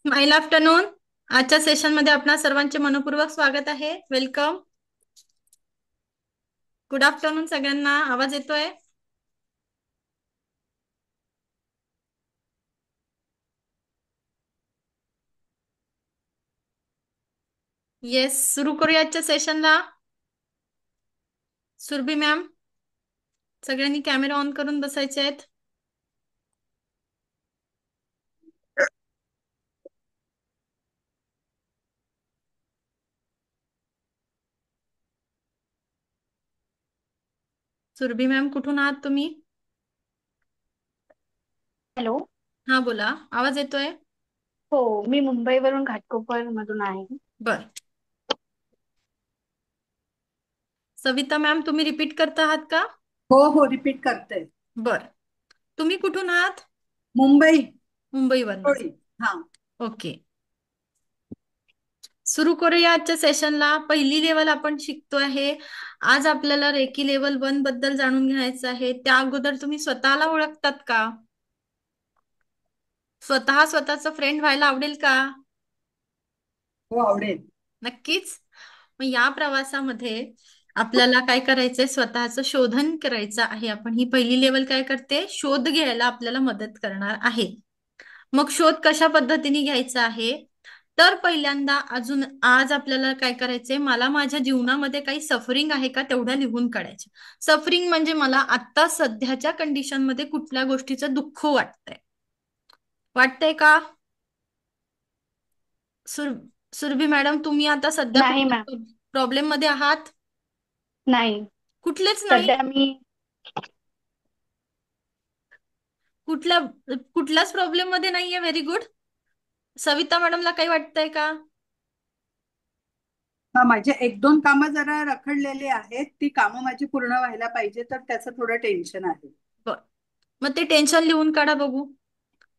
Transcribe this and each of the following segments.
माइल आफ्टरनून. आजच्या सेशनमध्ये आपणा सर्वांचे मनपूर्वक स्वागत आहे. वेलकम. गुड आफ्टरनून सगळ्यांना. आवाज येतोय? येस, सुरू करूया आजच्या सेशनला. सुरभी मॅम, सगळ्यांनी कॅमेरा ऑन करून बसायचे आहेत. सुरभी मॅम, कुठून आहात तुम्ही? हॅलो. हा, बोला. आवाज येतोय? हो, मी मुंबईवरून घाटकोपर मधून आहे. बर. सविता मॅम, तुम्ही रिपीट करत आहात का? हो हो, रिपीट करते. बर. तुम्ही कुठून आहात? मुंबई. मुंबईवरनच. थोडी. हा. ओके, सुरू करूया आजच्या सेशनला. पहिली लेवल आपण शिकतो आहे. आज आपल्याला रेकी लेवल 1 बद्दल जाणून घ्यायचं आहे. त्या अगोदर तुम्ही स्वतःला ओळखतात का? स्वतःचं फ्रेंड व्हायला आवडेल का? हो, आवडेल. नक्कीच. मग या प्रवासामध्ये आपल्याला काय करायचंय? स्वतःचं शोधन करायचं आहे. आपण ही पहिली लेवल काय करते? शोध घ्यायला आपल्याला मदत करणार आहे. मग शोध कशा पद्धतीने घ्यायचा आहे? तर पहिल्यांदा अजून आज आपल्याला काय करायचंय? मला माझ्या जीवनामध्ये काही सफरिंग आहे का तेवढ्या लिहून काढायचे. सफरिंग म्हणजे मला आता सध्याच्या कंडिशन मध्ये कुठल्या गोष्टीचं दुःख वाटतंय का? सुरभी मॅडम, तुम्ही आता सध्या नाही मॅम. कुठल्या प्रॉब्लेम मध्ये आहात? नाही. कुठलेच नाही? सध्या मी कुठल्या कुठल्याच प्रॉब्लेम मध्ये नाहीये. Very good. सविता मॅडमला काही वाटतंय का? हा, माझे एक दोन कामं जरा रखडलेली आहेत. ती कामं माझी पूर्ण व्हायला पाहिजे, तर त्याचं थोडं टेन्शन आहे. बर. मग ते टेन्शन लिहून काढा बघू,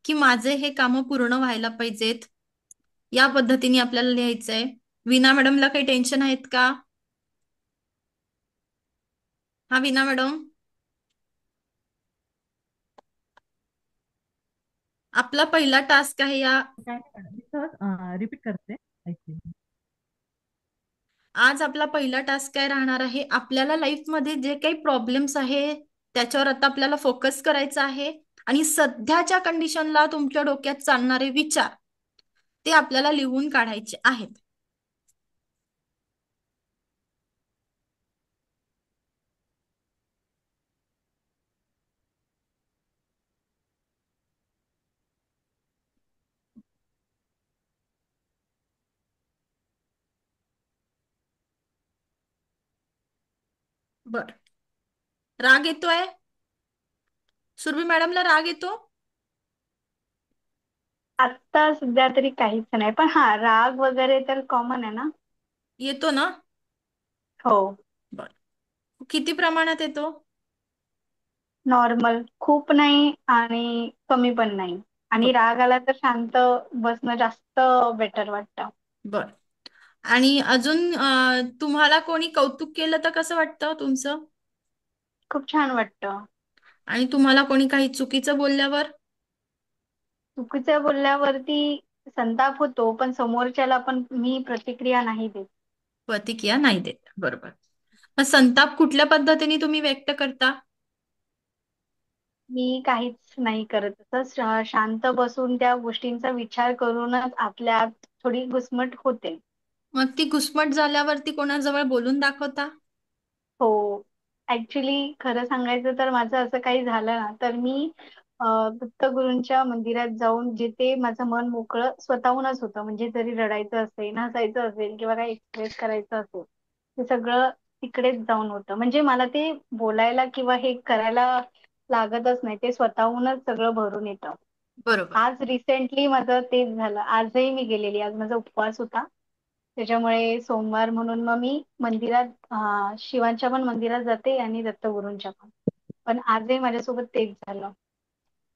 की माझे हे कामं पूर्ण व्हायला पाहिजेत. या पद्धतीने आपल्याला लिहायचंय. वीणा मॅडमला काही टेन्शन आहेत का? हा, वीणा मॅडम, आपला पहिला टास्क आहे या. काय नाही मॅडम, मी रिपीट करते ऐकते. आज आपला पहिला टास्क काय राहणार आहे? आपल्याला लाईफमध्ये जे काही प्रॉब्लेम्स आहे त्याच्यावर आता आपल्याला फोकस करायचा आहे. आणि सध्याच्या कंडिशनला तुमच्या डोक्यात चालणारे विचार ते आपल्याला लिहून काढायचे आहेत. बर. राग येतोय? सुरभी मॅडमला राग येतो? आता सध्या तरी काहीच नाही, पण हा, राग वगैरे तर कॉमन आहे ना. येतो ना? हो. बर. किती प्रमाणात येतो? नॉर्मल, खूप नाही आणि कमी पण नाही. बर. आणि राग आला तर शांत बसणं जास्त बेटर वाटतं. बर. आणि अजून तुम्हाला कोणी कौतुक केलं तर कसं वाटतं तुमचं? खूप छान वाटतं. आणि तुम्हाला कोणी काही चुकीचं बोलल्यावर? चुकीचं बोलल्यावरती संताप होतो, पण समोरच्याला पण मी प्रतिक्रिया नाही देत. प्रतिक्रिया नाही देत. बरोबर. मग संताप कुठल्या पद्धतीने तुम्ही व्यक्त करता? मी काहीच नाही करत. तसंच शांत बसून त्या गोष्टींचा विचार करूनच आपल्या आत थोडी घुसमट होते. मग ती घुसमट झाल्यावरती कोणाजवळ बोलून दाखवता? हो. ऍक्च्युली खरं सांगायचं तर माझं असं काही झालं ना, तर मी दत्तगुरूंच्या मंदिरात जाऊन जिथे माझं मन मोकळं स्वतःहूनच होतं, म्हणजे जरी रडायचं असेल, हसायचं असेल किंवा काही एक्सप्रेस करायचं असेल, ते सगळं तिकडेच जाऊन होतं. म्हणजे मला ते बोलायला किंवा हे करायला लागतच नाही, ते स्वतःहूनच सगळं भरून येतं. बरोबर. आज रिसेंटली माझं तेच झालं. आजही मी गेलेली, आज माझा उपवास होता. त्याच्यामुळे सोमवार म्हणून मग मी मंदिरात, शिवांच्या पण मंदिरात जाते आणि दत्तगुरूंच्या पण. पण आजही माझ्यासोबत तेच झालं.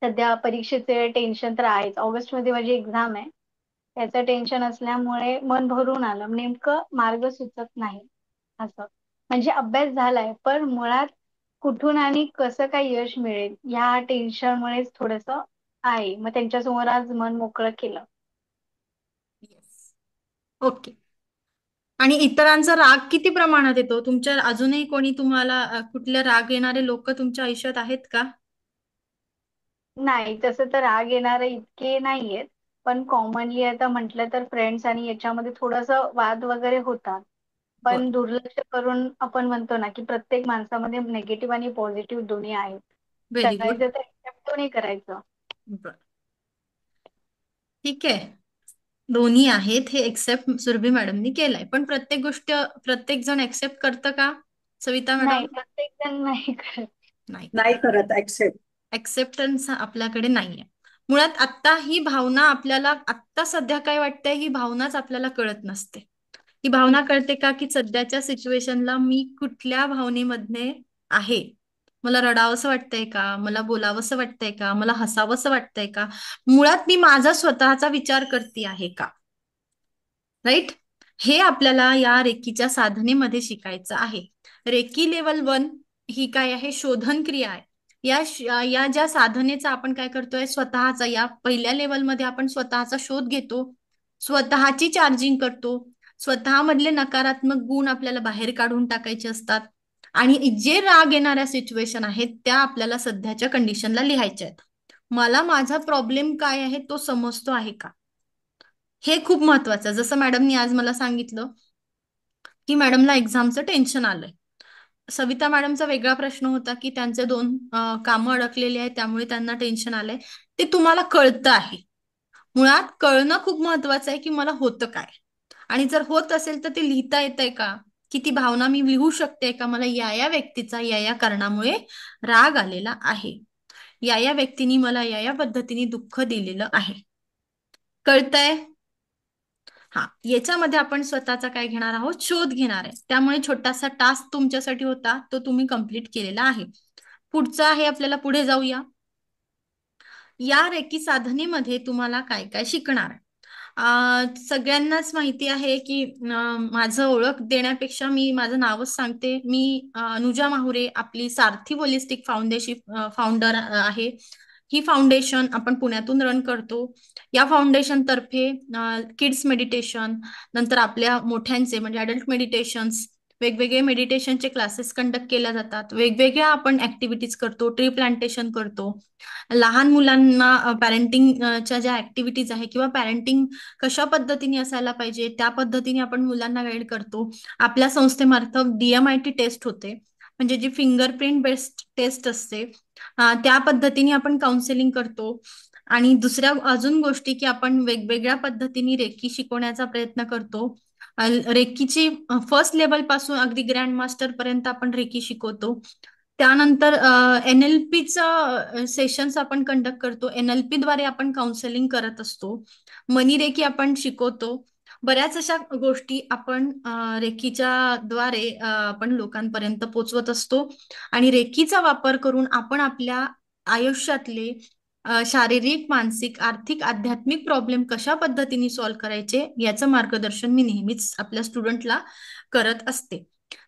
सध्या परीक्षेचे टेन्शन तर आहेच. ऑगस्ट मध्ये माझी एक्झाम आहे. त्याचं टेन्शन असल्यामुळे मन भरून आलं. नेमकं मार्ग सुचत नाही असं. म्हणजे अभ्यास झालाय, पण मुळात कुठून आणि कसं काय यश मिळेल या टेन्शनमुळेच थोडंसं आहे. मग त्यांच्यासमोर आज मन मोकळं केलं. ओके. आणि इतरांचा राग किती प्रमाणात येतो तुमच्या? अजूनही कोणी तुम्हाला कुठले राग येणारे लोक तुमच्या आयुष्यात आहेत का? नाही, तसं तर राग येणारे इतके नाहीयेत. पण कॉमनली आता म्हटलं तर फ्रेंड्स आणि याच्यामध्ये थोडस वाद वगैरे होतात. बर. पण दुर्लक्ष करून आपण म्हणतो ना की प्रत्येक माणसामध्ये निगेटिव्ह आणि पॉझिटिव्ह दोन्ही आहेत. Very good. करायचं तर accept नाही करायचं. बर. ठीक आहे. दोन्ही आहेत हे एक्सेप्ट सुरभी मॅडमनी केलंय, पण प्रत्येक गोष्ट प्रत्येक जण एक्सेप्ट करतं का सविता मॅडम? नाही, प्रत्येक जण नाही करत. नाही. नाही करत ऍक्सेप्ट. एक्सेप्टन्स आपल्याकडे नाहीये. मुळात आत्ता ही भावना आपल्याला आत्ता सध्या काय वाटतंय ही भावनाच आपल्याला कळत नसते. ही भावना कळते का की सध्याच्या सिच्युएशनला मी कुठल्या भावनेमध्ये आहे? मला रडावंसं वाटतंय का? मला बोलावंसं वाटतंय का? मला हसावंसं वाटतंय का? मुळात मी माझा स्वतःचा विचार करते आहे का? राईट. हे आपल्याला या रेकीच्या साधनेमध्ये शिकायचं आहे. रेकी लेवल 1 ही काय आहे? शोधन क्रिया आहे. या ज्या साधनेचा आपण काय करतोय, स्वतःचा या पहिल्या लेवलमध्ये आपण स्वतःचा शोध घेतो, स्वतःची चार्जिंग करतो, स्वतःमधले नकारात्मक गुण आपल्याला बाहेर काढून टाकायचे असतात आणि जे राग येणाऱ्या सिच्युएशन आहेत त्या आपल्याला सध्याच्या कंडिशनला लिहायच्या आहेत. मला माझा प्रॉब्लेम काय आहे तो समजतो आहे का? हे खूप महत्वाचं. जसं मॅडमनी आज मला सांगितलं की मॅडमला एक्झामचं टेन्शन आलंय. सविता मॅडमचा वेगळा प्रश्न होता की त्यांचे 2 कामं अडकलेली आहेत त्यामुळे त्यांना टेन्शन आलंय. ते तुम्हाला कळतं आहे. मुळात कळणं खूप महत्वाचं आहे की मला होतं काय, आणि जर होत असेल तर ते लिहिता येतंय का, की ती भावना मी लिहू शकते का, मला या व्यक्तीचा या कारणामुळे राग आलेला आहे, या व्यक्तीने मला या पद्धतीने दुःख दिलेलं आहे. कळतंय? हा. याच्यामध्ये आपण स्वतःचा काय घेणार आहोत? शोध घेणार आहे. त्यामुळे छोटासा टास्क तुमच्यासाठी होता तो तुम्ही कंप्लीट केलेला आहे. पुढचा आहे, आपल्याला पुढे जाऊया. या रेकी साधनेमध्ये तुम्हाला काय काय शिकणार आहे? सगळ्यांनाच माहिती आहे की माझं ओळख देण्यापेक्षा मी माझं नावच सांगते. मी अनुजा माहुरे, आपली सारथी होलिस्टिक फाउंडेशन फाउंडर आहे. ही फाउंडेशन आपण पुण्यातून रन करतो. या फाउंडेशन तर्फे किड्स मेडिटेशन, नंतर आपल्या मोठ्यांचे म्हणजे अडल्ट मेडिटेशन्स, वेगवेगळे मेडिटेशनचे क्लासेस कंडक्ट केल्या जातात. वेगवेगळ्या आपण ऍक्टिव्हिटीज करतो, ट्री प्लांटेशन करतो. लहान मुलांना पॅरेंटिंगच्या ज्या ऍक्टिव्हिटीज आहे किंवा पॅरेंटिंग कशा पद्धतीने असायला पाहिजे त्या पद्धतीने आपण मुलांना गाईड करतो. आपल्या संस्थेमार्फत DMIT टेस्ट होते, म्हणजे जी फिंगरप्रिंट बेस्ड टेस्ट असते, त्या पद्धतीने आपण काउन्सिलिंग करतो. आणि दुसऱ्या अजून गोष्टी की आपण वेगवेगळ्या पद्धतीने रेकी शिकवण्याचा प्रयत्न करतो. रेकीची फर्स्ट लेवल पासून अगदी ग्रँड मास्टर पर्यंत आपण रेकी शिकवतो. त्यानंतर NLPचं सेशन्स आपण कंडक्ट करतो. NLP द्वारे आपण काउन्सिलिंग करत असतो. मनी रेकी आपण शिकवतो. बऱ्याच अशा गोष्टी आपण रेकीच्या द्वारे आपण लोकांपर्यंत पोहोचवत असतो. आणि रेकीचा वापर करून आपण आपल्या आयुष्यातले शारीरिक, मानसिक, आर्थिक, आध्यात्मिक प्रॉब्लेम कशा पद्धतीने सॉल्व्ह करायचे याचं मार्गदर्शन मी नेहमीच आपल्या स्टुडंटला करत असते.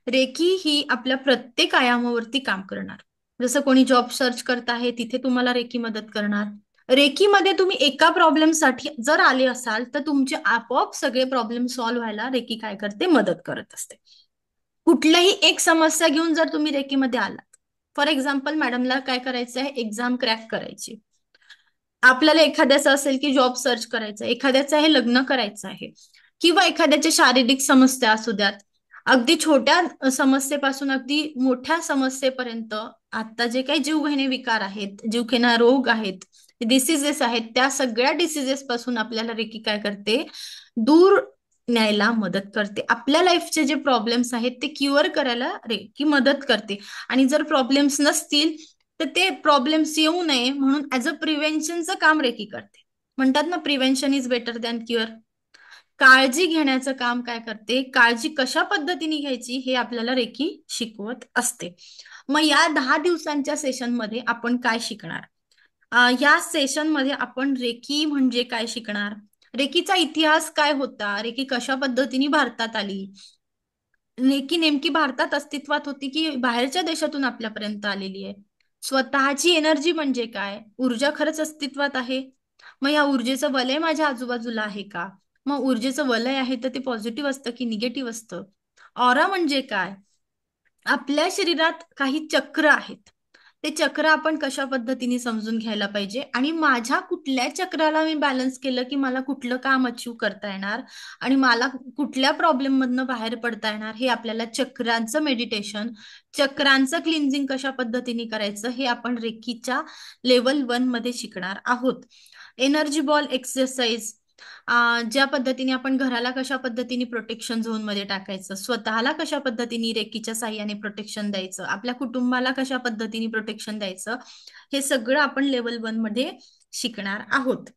रेकी ही आपल्या प्रत्येक आयामावरती काम करणार. जसं कोणी जॉब सर्च करत आहे तिथे तुम्हाला रेकी मदत करणार. रेकीमध्ये तुम्ही एका प्रॉब्लेमसाठी जर आले असाल तर तुमचे आपोआप सगळे प्रॉब्लेम सॉल्व्ह व्हायला रेकी काय करते? मदत करत असते. कुठल्याही एक समस्या घेऊन जर तुम्ही रेकीमध्ये आलात, फॉर एक्झाम्पल मॅडमला काय करायचं आहे? एक्झाम क्रॅक करायची. आपल्याला एखाद्याचं असेल की जॉब सर्च करायचं, एखाद्याचं आहे लग्न करायचं आहे, किंवा एखाद्याच्या शारीरिक समस्या असू द्यात, अगदी छोट्या समस्येपासून अगदी मोठ्या समस्येपर्यंत आता जे काही जीवघेणे विकार आहेत, जीवघेणा रोग आहेत, डिसिजेस आहेत, त्या सगळ्या डिसिजेस पासून आपल्याला रेकी काय करते? दूर न्यायला मदत करते. आपल्या लाईफचे जे प्रॉब्लेम्स आहेत ते क्युअर करायला रेकी मदत करते. आणि जर प्रॉब्लेम्स नसतील तर ते प्रॉब्लेम्स येऊ नये म्हणून ऍज अ प्रिव्हेन्शनचं काम रेकी करते. म्हणतात ना, prevention is better than cure. काळजी घेण्याचं काम काय करते? काळजी कशा पद्धतीने घ्यायची हे आपल्याला रेकी शिकवत असते. मग या 10 दिवसांच्या सेशनमध्ये आपण काय शिकणार? या सेशनमध्ये आपण रेकी म्हणजे काय शिकणार? रेकीचा इतिहास काय होता? रेकी कशा पद्धतीने भारतात आली? रेकी नेमकी भारतात अस्तित्वात होती की बाहेरच्या देशातून आपल्यापर्यंत आलेली आहे? स्वतःची एनर्जी म्हणजे काय? ऊर्जा खरंच अस्तित्वात आहे? मग या ऊर्जेचं वलय माझ्या आजूबाजूला आहे का? मग ऊर्जेचं वलय आहे तर ते पॉझिटिव्ह असतं की निगेटिव्ह असतं? ऑरा म्हणजे काय? आपल्या शरीरात काही चक्र आहेत. ते चक्र आपण कशा पद्धतीने समजून घ्यायला पाहिजे आणि माझ्या कुठल्या चक्राला मी बॅलन्स केलं की मला कुठलं काम अचीव करता येणार आणि मला कुठल्या प्रॉब्लेम मधनं बाहेर पडता येणार, हे आपल्याला चक्रांचं मेडिटेशन, चक्रांचं क्लिन्झिंग कशा पद्धतीने करायचं हे आपण रेकीच्या लेवल 1 मध्ये शिकणार आहोत. एनर्जी बॉल एक्सरसाइज, ज्या पद्धतीने आपण घराला कशा पद्धतीने प्रोटेक्शन झोन मध्ये टाकायचं, स्वतःला कशा पद्धतीने रेकीच्या साह्याने प्रोटेक्शन द्यायचं, आपल्या कुटुंबाला कशा पद्धतीने प्रोटेक्शन द्यायचं, हे सगळं आपण लेवल 1 मध्ये शिकणार आहोत.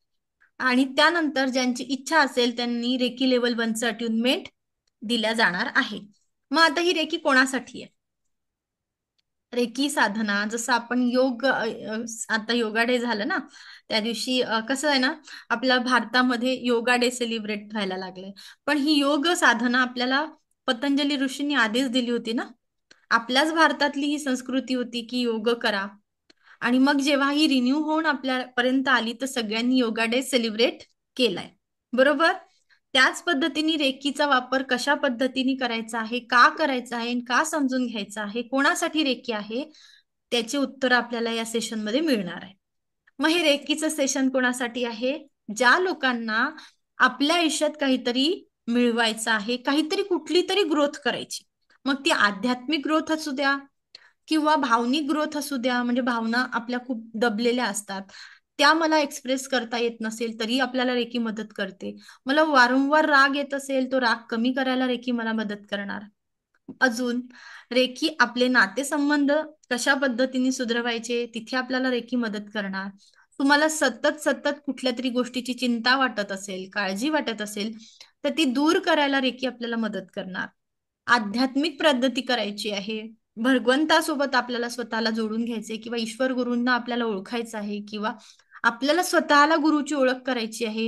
आणि त्यानंतर ज्यांची इच्छा असेल त्यांनी रेकी लेवल 1चं अट्युनमेंट दिल्या जाणार आहे. मग आता ही रेकी कोणासाठी आहे? रेकी साधना, जसं आपण आता योगा डे झालं ना, त्या दिवशी कसं आहे ना, आपल्या भारतामध्ये योगा डे सेलिब्रेट व्हायला लागले. पण ही योग साधना आपल्याला पतंजली ऋषींनी आधीच दिली होती ना. आपल्याच भारतातली ही संस्कृती होती की योग करा. आणि मग जेव्हा ही रिन्यू होऊन आपल्यापर्यंत आली तर सगळ्यांनी योगा डे सेलिब्रेट केलाय, बरोबर? त्याच पद्धतीने रेकीचा वापर कशा पद्धतीने करायचा आहे, का करायचा आहे, का समजून घ्यायचा आहे, कोणासाठी रेकी आहे, त्याचे उत्तर आपल्याला या सेशन मध्ये मिळणार आहे. मग हे रेकीचं सेशन कोणासाठी आहे? ज्या लोकांना आपल्या आयुष्यात काहीतरी मिळवायचं आहे, काहीतरी कुठली तरी ग्रोथ करायची, मग ती आध्यात्मिक ग्रोथ असू द्या किंवा भावनिक ग्रोथ असू द्या, म्हणजे भावना आपल्या खूप दबलेल्या असतात, त्या मला एक्सप्रेस करता येत नसेल तरी आपल्याला रेकी मदत करते. मला वारंवार राग येत असेल, तो राग कमी करायला रेकी मला मदत करणार. अजून रेकी आपले नातेसंबंध कशा पद्धतीने सुधरवायचे, तिथे आपल्याला रेकी मदत करणार. तुम्हाला सतत सतत कुठल्या तरी गोष्टीची चिंता वाटत असेल, काळजी वाटत असेल, तर ती दूर करायला रेकी आपल्याला मदत करणार. आध्यात्मिक पद्धती करायची आहे, भगवंतासोबत आपल्याला स्वतःला जोडून घ्यायचे किंवा ईश्वर गुरूंना आपल्याला ओळखायचं आहे किंवा आपल्याला स्वतःला गुरुची ओळख करायची आहे.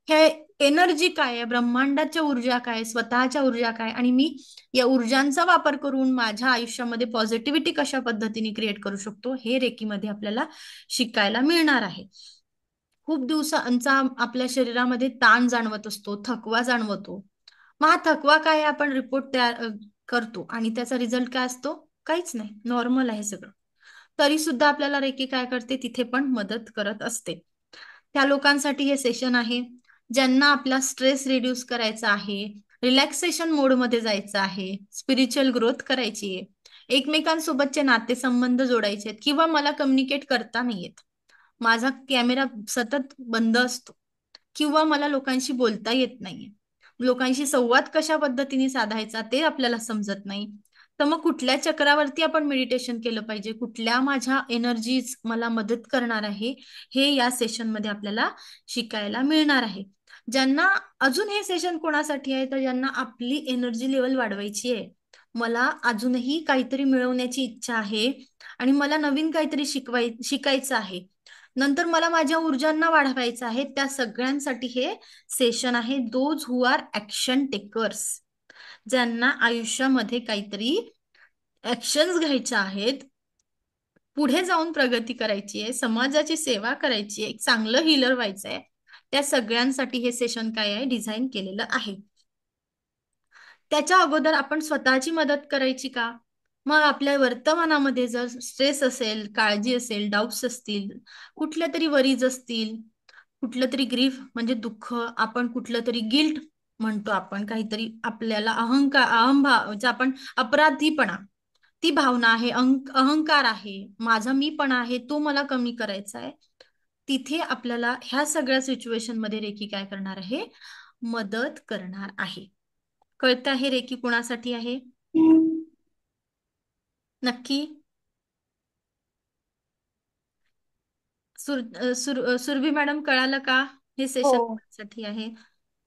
हे एनर्जी काय आहे, ब्रह्मांडाच्या ऊर्जा काय, स्वतःच्या ऊर्जा काय, आणि मी या ऊर्जांचा वापर करून माझ्या आयुष्यामध्ये पॉझिटिव्हिटी कशा पद्धतीने क्रिएट करू शकतो, हे रेकीमध्ये आपल्याला शिकायला मिळणार आहे. खूप दिवसांचा आपल्या शरीरामध्ये ताण जाणवत असतो, थकवा जाणवतो. मग हा थकवा काय आहे, आपण रिपोर्ट तयार करतो आणि त्याचा रिझल्ट काय असतो? काहीच नाही, नॉर्मल आहे सगळं. तरी सुद्धा आपल्याला रेकी काय करते, तिथे पण मदत करत असते. त्या लोकांसाठी हे सेशन आहे ज्यांना आपला स्ट्रेस रिड्यूस करायचा आहे, रिलॅक्सेशन मोडमध्ये जायचं आहे, स्पिरिच्युअल ग्रोथ करायची आहे, एकमेकांसोबतचे नातेसंबंध जोडायचे आहेत, किंवा मला कम्युनिकेट करता नाही येत, माझा कॅमेरा सतत बंद असतो, किंवा मला लोकांशी बोलता येत नाहीये, लोकांशी संवाद कशा पद्धतीने साधायचा ते आपल्याला समजत नाही, तर मग कुठल्या चक्रावरती आपण मेडिटेशन केलं पाहिजे, कुठल्या माझ्या एनर्जीज मला मदत करणार आहे, हे या सेशन मध्ये आपल्याला शिकायला मिळणार आहे. ज्यांना अजून हे सेशन कोणासाठी आहे, तर ज्यांना आपली एनर्जी लेवल वाढवायची आहे, मला अजूनही काहीतरी मिळवण्याची इच्छा आहे आणि मला नवीन काहीतरी शिकायचं आहे, नंतर मला माझ्या ऊर्जांना वाढवायचं आहे, त्या सगळ्यांसाठी हे सेशन आहे. Those who are action takers, ज्यांना आयुष्यामध्ये काहीतरी ऍक्शन्स घ्यायच्या आहेत, पुढे जाऊन प्रगती करायची आहे, समाजाची सेवा करायची आहे, एक चांगलं हीलर व्हायचं आहे, त्या सगळ्यांसाठी हे सेशन काय आहे, डिझाईन केलेलं आहे. त्याच्या अगोदर आपण स्वतःची मदत करायची का? मग आपल्या वर्तमानामध्ये जर स्ट्रेस असेल, काळजी असेल, डाऊट्स असतील, कुठल्या तरी वरीज असतील, कुठलं तरी ग्रीफ म्हणजे दुःख, आपण कुठलं तरी गिल्ट म्हणतो, आपण काहीतरी आपल्याला अहंभाव, जे आपण अपराधीपणा, ती भावना आहे, अहंकार आहे, माझा मीपणा आहे, तो मला कमी करायचा आहे, तिथे आपल्याला ह्या सगळ्या सिच्युएशन मध्ये रेकी काय करणार आहे, मदत करणार आहे. कळतं आहे रेकी कुणासाठी आहे नक्की? सुरभी मॅडम, कळालं का हे सेशन हो. साठी आहे?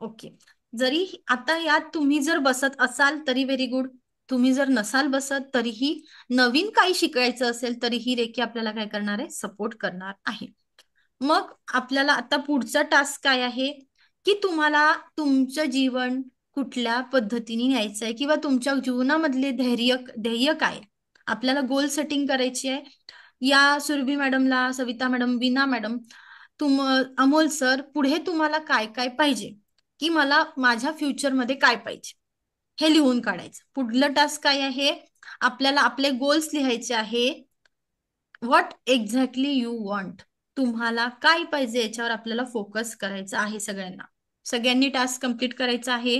ओके. जरी आता यात तुम्ही जर बसत असाल तरी व्हेरी गुड, तुम्ही जर नसाल बसत तरीही, नवीन काही शिकायचं असेल तरीही रेकी आपल्याला काय करणार आहे, सपोर्ट करणार आहे. मग आपल्याला आता पुढचा टास्क काय आहे की तुम्हाला तुमचं जीवन कुठल्या पद्धतीने न्यायचं आहे किंवा तुमच्या जीवनामधले ध्येय काय, आपल्याला गोल सेटिंग करायची आहे. या सुरभी मॅडमला, सविता मॅडम, वीणा मॅडम, अमोल सर, पुढे तुम्हाला काय काय पाहिजे, की मला माझ्या फ्युचरमध्ये काय पाहिजे हे लिहून काढायचं. पुढलं टास्क काय आहे, आपल्याला आपले गोल्स लिहायचे आहे. व्हॉट एक्झॅक्टली यू वॉन्ट, तुम्हाला काय पाहिजे याच्यावर आपल्याला फोकस करायचा आहे. सगळ्यांनी टास्क कंप्लीट करायचा आहे.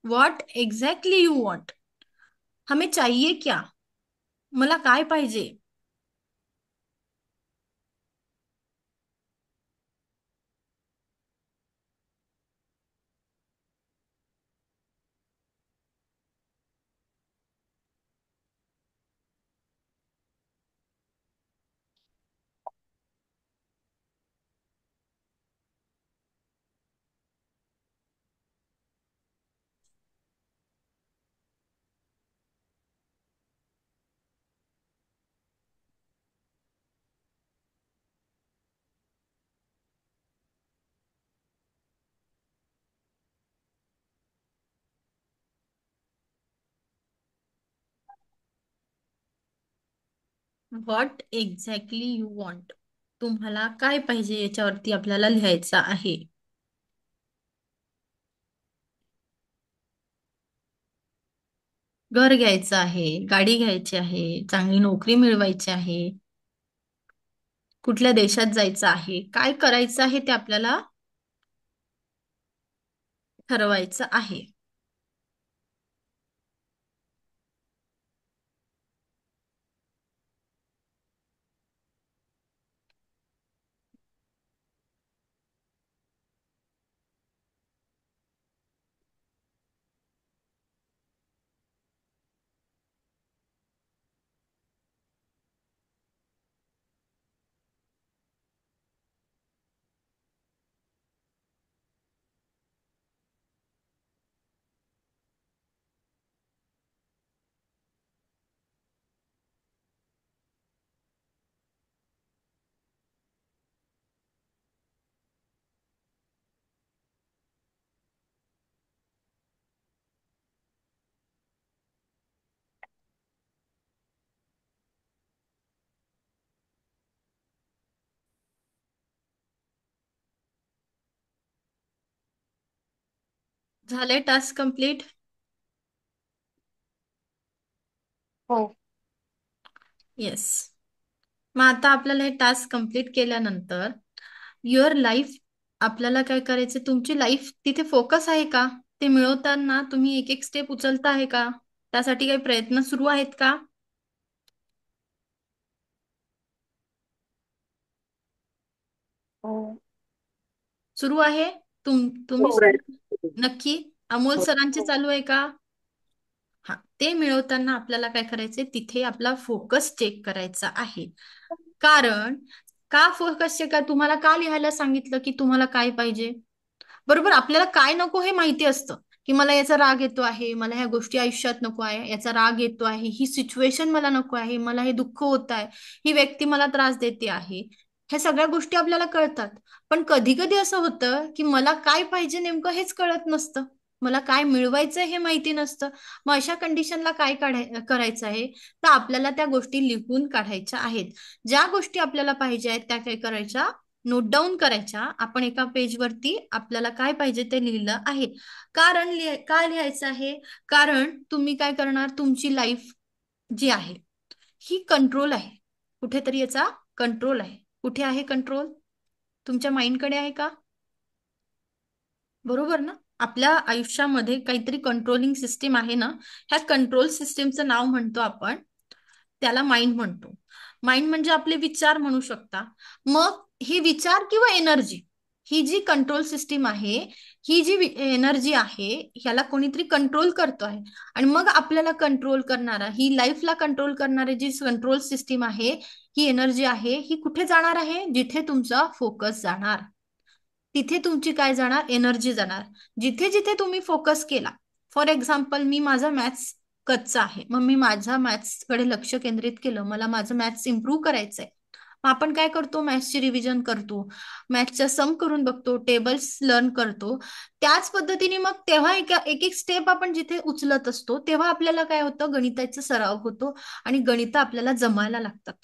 व्हॉट एक्झॅक्टली यू वॉन्ट, हमें चाहिए क्या, मला काय पाहिजे. व्हॉट एक्झॅक्टली यू वॉन्ट, तुम्हाला काय पाहिजे याच्यावरती आपल्याला लिहायचं आहे. घर घ्यायचं आहे, गाडी घ्यायची आहे, चांगली नोकरी मिळवायची आहे, कुठल्या देशात जायचं आहे, काय करायचं आहे ते आपल्याला ठरवायचं आहे. झाले टास्क कंप्लीट? हो. येस. मग आता आपल्याला हे टास्क कंप्लीट केल्यानंतर युअर लाईफ, आपल्याला काय करायचं, तुमची लाईफ तिथे फोकस आहे का, ते मिळवताना तुम्ही एक एक स्टेप उचलता आहे का, त्यासाठी काही प्रयत्न सुरू आहेत का? हो. सुरू आहे. तुम्ही हो. नक्की? अमोल सरांचे चालू आहे का? हा, ते मिळवताना आपल्याला काय करायचंय, तिथे आपला फोकस चेक करायचा आहे. कारण का फोकस चेक, तुम्हाला का लिहायला सांगितलं की तुम्हाला काय पाहिजे? बरोबर, आपल्याला काय नको हे माहिती असतं, की मला याचा राग येतो आहे, मला ह्या गोष्टी आयुष्यात नको आहे, याचा राग येतो आहे, ही सिच्युएशन मला नको आहे, मला हे दुःख होत आहे, ही व्यक्ती मला त्रास देते आहे, ह्या सगळ्या गोष्टी आपल्याला कळतात. पण कधी कधी असं होतं की मला काय पाहिजे नेमकं हेच कळत नसतं, मला काय मिळवायचं हे माहिती नसतं. मग अशा कंडिशनला काय करायचं आहे, तर आपल्याला त्या गोष्टी लिहून काढायच्या आहेत. ज्या गोष्टी आपल्याला पाहिजे आहेत त्या काय करायच्या, नोट डाऊन करायच्या. आपण एका पेजवरती आपल्याला काय पाहिजे ते लिहिलं आहे. कारण काय लिहायचं आहे, कारण तुम्ही काय करणार, तुमची लाईफ जी आहे ही कंट्रोल आहे, कुठेतरी याचा कंट्रोल आहे. कुठे आहे कंट्रोल? तुमच्या माइंडकडे आहे का? बरोबर ना, आपल्या आयुष्यामध्ये काहीतरी कंट्रोलिंग सिस्टीम आहे ना, ह्या कंट्रोल सिस्टीमचं नाव म्हणतो आपण, त्याला माइंड म्हणतो. माइंड म्हणजे आपले विचार म्हणू शकता. मग हे विचार किंवा एनर्जी, ही जी कंट्रोल सिस्टीम आहे, ही जी एनर्जी आहे, ह्याला कोणीतरी कंट्रोल करतो आहे. आणि मग आपल्याला कंट्रोल करणारा, ही लाईफला कंट्रोल करणारी जी कंट्रोल सिस्टीम आहे, ही एनर्जी आहे, ही कुठे जाणार आहे, जिथे तुमचा फोकस जाणार तिथे तुमची काय जाणार, एनर्जी जाणार. जिथे जिथे तुम्ही फोकस केला, फॉर एक्झाम्पल मी माझा मॅथ्स कच्चा आहे, मग मी माझ्या मॅथ्स कडे लक्ष केंद्रित केलं, मला माझं मॅथ्स इम्प्रूव्ह करायचंय. मग आपण काय करतो, मॅथ्सची रिव्हिजन करतो, मॅथ्सच्या सम करून बघतो, टेबल्स लर्न करतो. त्याच पद्धतीने मग तेव्हा एक एक स्टेप आपण जिथे उचलत असतो तेव्हा आपल्याला काय होतं, गणिताचा सराव होतो आणि गणित आपल्याला जमायला लागतात.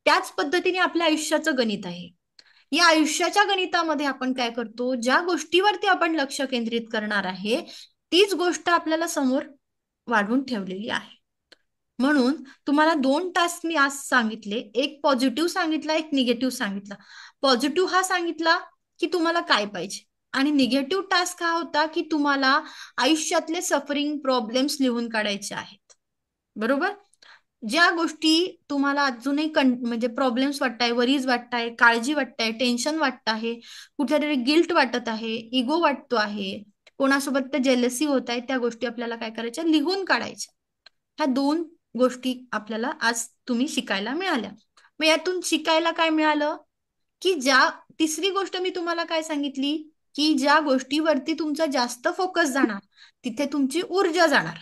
त्याच पद्धतीने आपल्या आयुष्याचं गणित आहे. या आयुष्याच्या गणितामध्ये आपण काय करतो, ज्या गोष्टीवरती आपण लक्ष केंद्रित करणार आहे तीच गोष्ट आपल्याला समोर वाढवून ठेवलेली आहे. म्हणून तुम्हाला 2 टास्क मी आज सांगितले, एक पॉझिटिव्ह सांगितला, एक निगेटिव्ह सांगितला. पॉझिटिव्ह हा सांगितला की तुम्हाला काय पाहिजे, आणि निगेटिव्ह टास्क हा होता की तुम्हाला आयुष्यातले सफरिंग प्रॉब्लेम्स लिहून काढायचे आहेत. बरोबर? ज्या गोष्टी तुम्हाला अजूनही म्हणजे प्रॉब्लेम्स वाटताय, वरीज वाटताय, काळजी वाटताय, टेन्शन वाटत आहे, कुठेतरी गिल्ट वाटत आहे, इगो वाटतो आहे, कोणासोबत जेलसी होत आहे, त्या गोष्टी आपल्याला काय करायच्या, लिहून काढायच्या. ह्या 2 गोष्टी आपल्याला आज तुम्ही शिकायला मिळाल्या. मग यातून शिकायला काय मिळालं की तिसरी गोष्ट मी तुम्हाला काय सांगितली की ज्या गोष्टीवरती तुमचा जास्त फोकस जाणार तिथे तुमची ऊर्जा जाणार.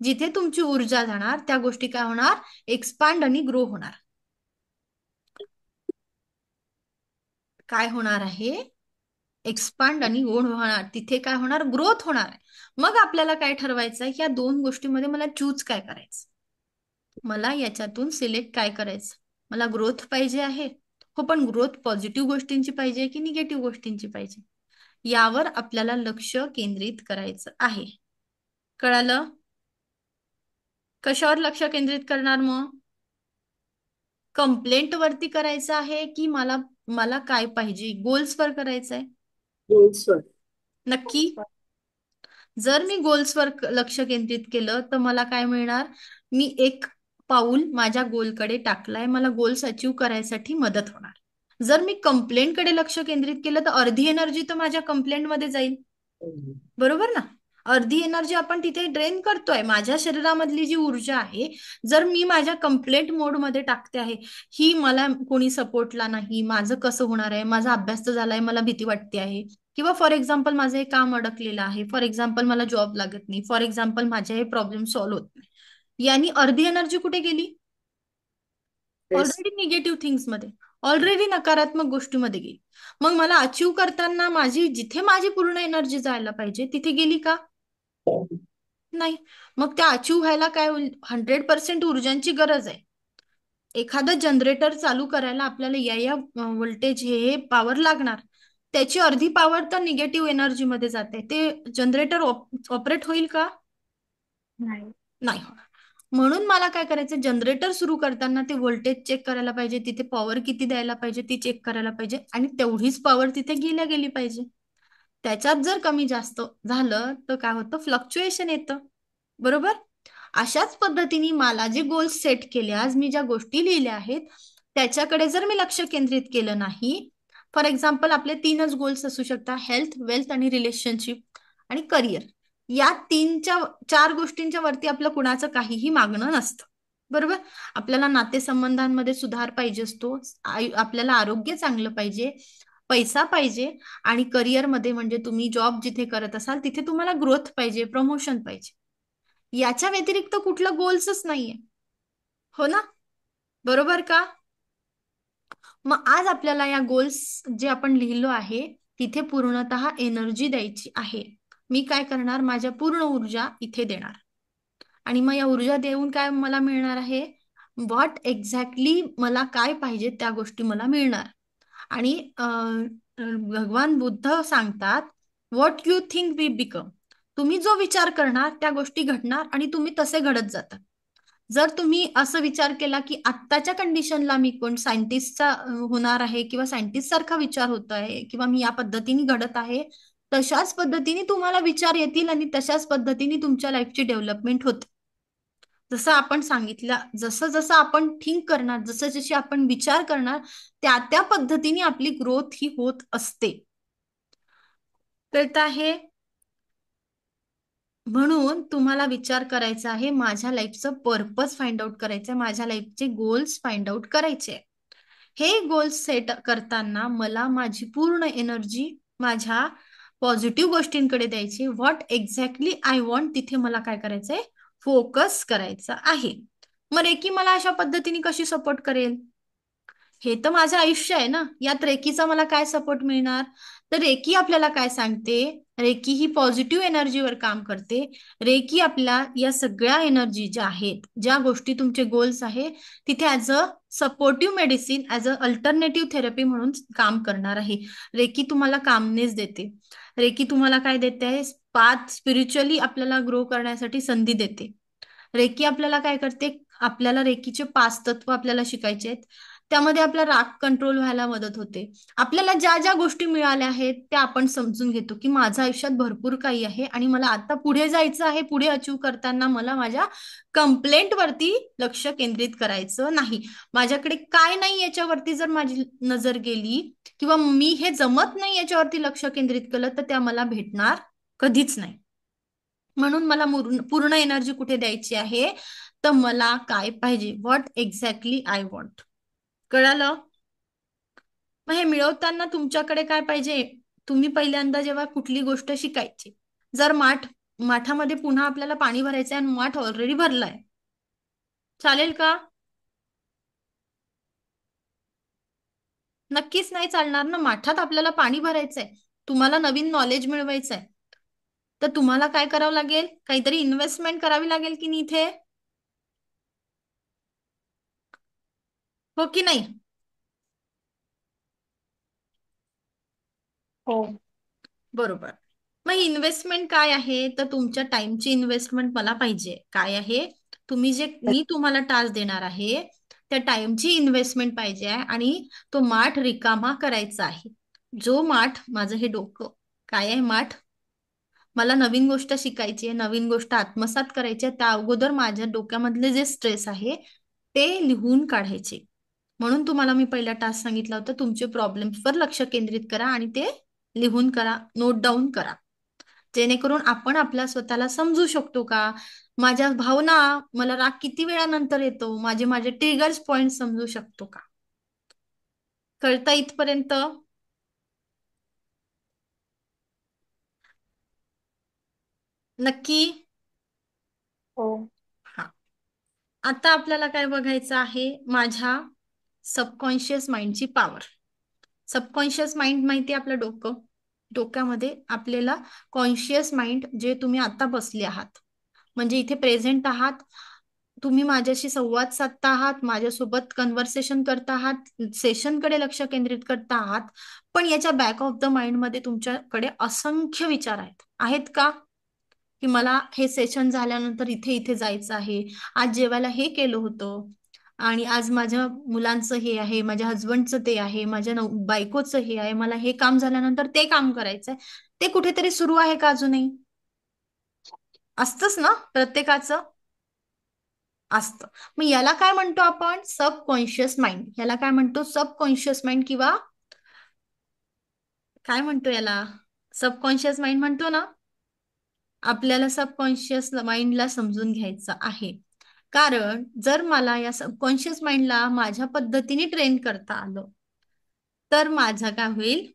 जिथे तुमची ऊर्जा जाणार त्या गोष्टी काय होणार, एक्सपांड आणि ग्रो होणार. काय होणार आहे, एक्सपांड आणि ग्रो होणार. तिथे काय होणार, ग्रोथ होणार आहे. मग आपल्याला काय ठरवायचं आहे, या 2 गोष्टीमध्ये मला चूज काय करायचं, मला याच्यातून सिलेक्ट काय करायचं. मला ग्रोथ पाहिजे आहे, हो, पण ग्रोथ पॉझिटिव्ह गोष्टींची पाहिजे की निगेटिव्ह गोष्टींची पाहिजे, यावर आपल्याला लक्ष केंद्रित करायचं आहे. कळालं? कशावर लक्ष केंद्रित करणार मग? कंप्लेंट वरती करायचं आहे की मला मला काय पाहिजे, गोल्सवर करायचं आहे? गोल्सवर. नक्की? जर मी गोल्सवर लक्ष केंद्रित केलं तर मला काय मिळणार, मी एक पाऊल माझ्या गोलकडे टाकलाय, मला गोल्स अचीव करायसाठी मदत होणार. जर मी कंप्लेंटकडे लक्ष केंद्रित केलं तर अर्धी एनर्जी तर माझ्या कंप्लेंटमध्ये जाईल. बरोबर ना? अर्धी एनर्जी आपण तिथे ड्रेन करतोय. माझ्या शरीरामधली जी ऊर्जा आहे, जर मी माझ्या कंप्लेंट मोडमध्ये टाकते आहे, ही मला कोणी सपोर्टला नाही, माझं कसं होणार आहे, माझा अभ्यास तर झालाय, मला भीती वाटते आहे, किंवा फॉर एक्झाम्पल माझं हे काम अडकलेलं आहे, फॉर एक्झाम्पल मला जॉब लागत नाही, फॉर एक्झाम्पल माझे हे प्रॉब्लेम सॉल्व्ह होत नाही, यांनी अर्धी एनर्जी कुठे गेली, ऑलरेडी निगेटिव्ह थिंग्स मध्ये, ऑलरेडी नकारात्मक गोष्टीमध्ये गेली. मग मला अचीव करताना जिथे माझी पूर्ण एनर्जी जायला पाहिजे तिथे गेली का, नाही. मग त्या अचीव व्हायला काय होईल, 100% ऊर्जांची गरज आहे. एखादं जनरेटर चालू करायला आपल्याला या व्होल्टेज हे पॉवर लागणार, त्याची अर्धी पॉवर तर निगेटिव्ह एनर्जी मध्ये जाते, ते जनरेटर ऑपरेट होईल का, नाही होणार. म्हणून मला काय करायचं, जनरेटर सुरू करताना ते व्होल्टेज चेक करायला पाहिजे, तिथे पॉवर किती द्यायला पाहिजे ती चेक करायला पाहिजे, आणि तेवढीच पॉवर तिथे गेली पाहिजे. त्याच्यात जर कमी जास्त झालं तर काय होतं, फ्लक्च्युएशन येतं. बरोबर? अशाच पद्धतीने मला जे गोल्स सेट केले, आज मी ज्या गोष्टी लिहिल्या आहेत त्याच्याकडे जर मी लक्ष केंद्रित केलं नाही, फॉर एक्झाम्पल आपले 3च गोल्स असू शकतात, हेल्थ, वेल्थ आणि रिलेशनशिप आणि करिअर. या 4 गोष्टींच्या वरती आपलं कुणाचं काहीही मागणं नसतं. बरोबर? आपल्याला नातेसंबंधांमध्ये सुधार पाहिजे असतो, आपल्याला आरोग्य चांगलं पाहिजे, पैसा पाहिजे, आणि करिअरमध्ये म्हणजे तुम्ही जॉब जिथे करत असाल तिथे तुम्हाला ग्रोथ पाहिजे, प्रमोशन पाहिजे. याच्या व्यतिरिक्त कुठलं गोल्सच नाहीये, हो ना? बरोबर का? मग आज आपल्याला या गोल्स जे आपण लिहिलो आहे तिथे पूर्णतः एनर्जी द्यायची आहे. मी काय करणार, माझ्या पूर्ण ऊर्जा इथे देणार, आणि मग या ऊर्जा देऊन काय मला मिळणार आहे, व्हॉट एक्झॅक्टली मला काय पाहिजे त्या गोष्टी मला मिळणार. आणि भगवान बुद्ध सांगतात, what you think we become. तुम्ही जो विचार करणार त्या गोष्टी घडणार, आणि तुम्ही तसे घडत जातात. जर तुम्ही असं विचार केला की आत्ताच्या कंडिशनला मी कोण सायंटिस्टचा होणार आहे, किंवा सायंटिस्ट सारखा विचार होत आहे, किंवा मी या पद्धतीने घडत आहे, तशाच पद्धतीने तुम्हाला विचार येतील आणि तशाच पद्धतीने तुमच्या लाईफची डेव्हलपमेंट होते. जसं आपण सांगितलं, जसं जसं आपण थिंक करणार, जसं जशी आपण विचार करणार, त्या त्या पद्धतीने आपली ग्रोथ ही होत असते. कळत आहे? म्हणून तुम्हाला विचार करायचा आहे, माझ्या लाईफचं पर्पज फाइंड आउट करायचं आहे, माझ्या लाईफचे गोल्स फाइंड आउट करायचे. हे गोल्स सेट करताना मला माझी पूर्ण एनर्जी माझ्या पॉझिटिव्ह गोष्टींकडे द्यायची. व्हॉट एक्झॅक्टली आय वॉन्ट, तिथे मला काय करायचंय, फोकस करायचं आहे. मग रेकी मला अशा पद्धतीने कशी सपोर्ट करेल, हे तर माझं आयुष्य आहे ना, यात रेकीचा मला काय सपोर्ट मिळणार, तर रेकी आपल्याला काय सांगते, रेकी ही पॉझिटिव्ह एनर्जीवर काम करते. रेकी आपल्या या सगळ्या एनर्जी ज्या आहेत, ज्या गोष्टी तुमचे गोल्स आहे, तिथे as a supportive medicine, as a alternative therapy म्हणून काम करणार आहे. रेकी तुम्हाला कामनेस देते. रेकी तुम्हाला काय देते? पाथ स्पिरिच्युअली आपल्याला ग्रो करण्यासाठी संधी देते. रेकी आपल्याला काय करते? आपल्याला रेकीचे 5 तत्व आपल्याला शिकायचे आहेत. त्यामध्ये आपला राग कंट्रोल व्हायला मदत होते. आपल्याला ज्या ज्या गोष्टी मिळाल्या आहेत त्या आपण समजून घेतो की माझ्या आयुष्यात भरपूर काही आहे आणि मला आता पुढे जायचं आहे. पुढे अचीव करताना मला माझ्या कंप्लेंट वरती लक्ष केंद्रित करायचं नाही. माझ्याकडे काय नाही याच्यावरती जर माझी नजर गेली किंवा मी हे जमत नाही याच्यावरती लक्ष केंद्रित केलं तर त्या मला भेटणार कधीच नाही. म्हणून मला पूर्ण एनर्जी कुठे द्यायची आहे? तर मला काय पाहिजे, व्हॉट एक्झॅक्टली आय वॉन्ट. कळालं? मग हे मिळवताना तुमच्याकडे काय पाहिजे? तुम्ही पहिल्यांदा जेव्हा कुठली गोष्ट शिकायची, जर माठामध्ये पुन्हा आपल्याला पाणी भरायचंय आणि माठ ऑलरेडी भरलाय, चालेल का? नक्कीच नाही चालणार ना. माठात आपल्याला पाणी भरायचंय, तुम्हाला नवीन नॉलेज मिळवायचंय, तर तुम्हाला काय करावं लागेल? काहीतरी इन्व्हेस्टमेंट करावी लागेल की नाही इथे? हो की नाही? हो. बरोबर. मग इन्व्हेस्टमेंट काय आहे? तर तुमच्या टाइमची इन्व्हेस्टमेंट मला पाहिजे. काय आहे? मी तुम्हाला टास्क देणार आहे त्या टाइमची इन्व्हेस्टमेंट पाहिजे आहे आणि तो माठ रिकामा करायचा आहे. जो माठ, माझं हे डोकं काय आहे? माठ. मला नवीन गोष्ट शिकायची आहे, नवीन गोष्ट आत्मसात करायची आहे. त्या अगोदर माझ्या डोक्यामधले जे स्ट्रेस आहे ते लिहून काढायचे. म्हणून तुम्हाला मी पहिला टास्क सांगितला होता, तुमचे प्रॉब्लेम्सवर लक्ष केंद्रित करा आणि ते लिहून करा, नोट डाऊन करा. जेणेकरून आपण आपल्या स्वतःला समजू शकतो का? माझ्या भावना, मला राग किती वेळानंतर येतो, माझे माझे ट्रिगर्स पॉइंट समजू शकतो का? कळतं इथपर्यंत? नक्की? हो. हा. आता आपल्याला काय बघायचं आहे? माझ्या सबकॉन्शियस माइंडची पॉवर. सबकॉन्शियस माइंड माहिती आहे, आपलं डोकं. डोक्यामध्ये आपल्याला कॉन्शियस माइंड, जे तुम्ही आता बसले आहात, म्हणजे इथे प्रेझेंट आहात, तुम्ही माझ्याशी संवाद साधता आहात, माझ्यासोबत कन्व्हर्सेशन करता आहात, सेशनकडे लक्ष केंद्रित करता आहात, पण याच्या बॅक ऑफ द माइंड मध्ये तुमच्याकडे असंख्य विचार आहेत का? की मला हे सेशन झाल्यानंतर इथे इथे जायचं आहे, आज जेवायला हे केलं होतं, आणि आज माझ्या मुलांचं हे आहे, माझ्या हजबंडचं ते आहे, माझ्या बायकोचं हे आहे, मला हे काम झाल्यानंतर ते काम करायचंय. ते कुठेतरी सुरू आहे का अजूनही? असतंच ना प्रत्येकाचं? असतं. मग याला काय म्हणतो आपण? Subconscious mind. याला काय म्हणतो? सबकॉन्शियस माइंड, किंवा काय म्हणतो याला? सबकॉन्शियस माइंड म्हणतो ना. आपल्याला सबकॉन्शियस माइंडला समजून घ्यायचं आहे. कारण जर मला या सबकॉन्शियस माइंडला माझ्या पद्धतीने ट्रेन करता आलं तर माझं काय होईल?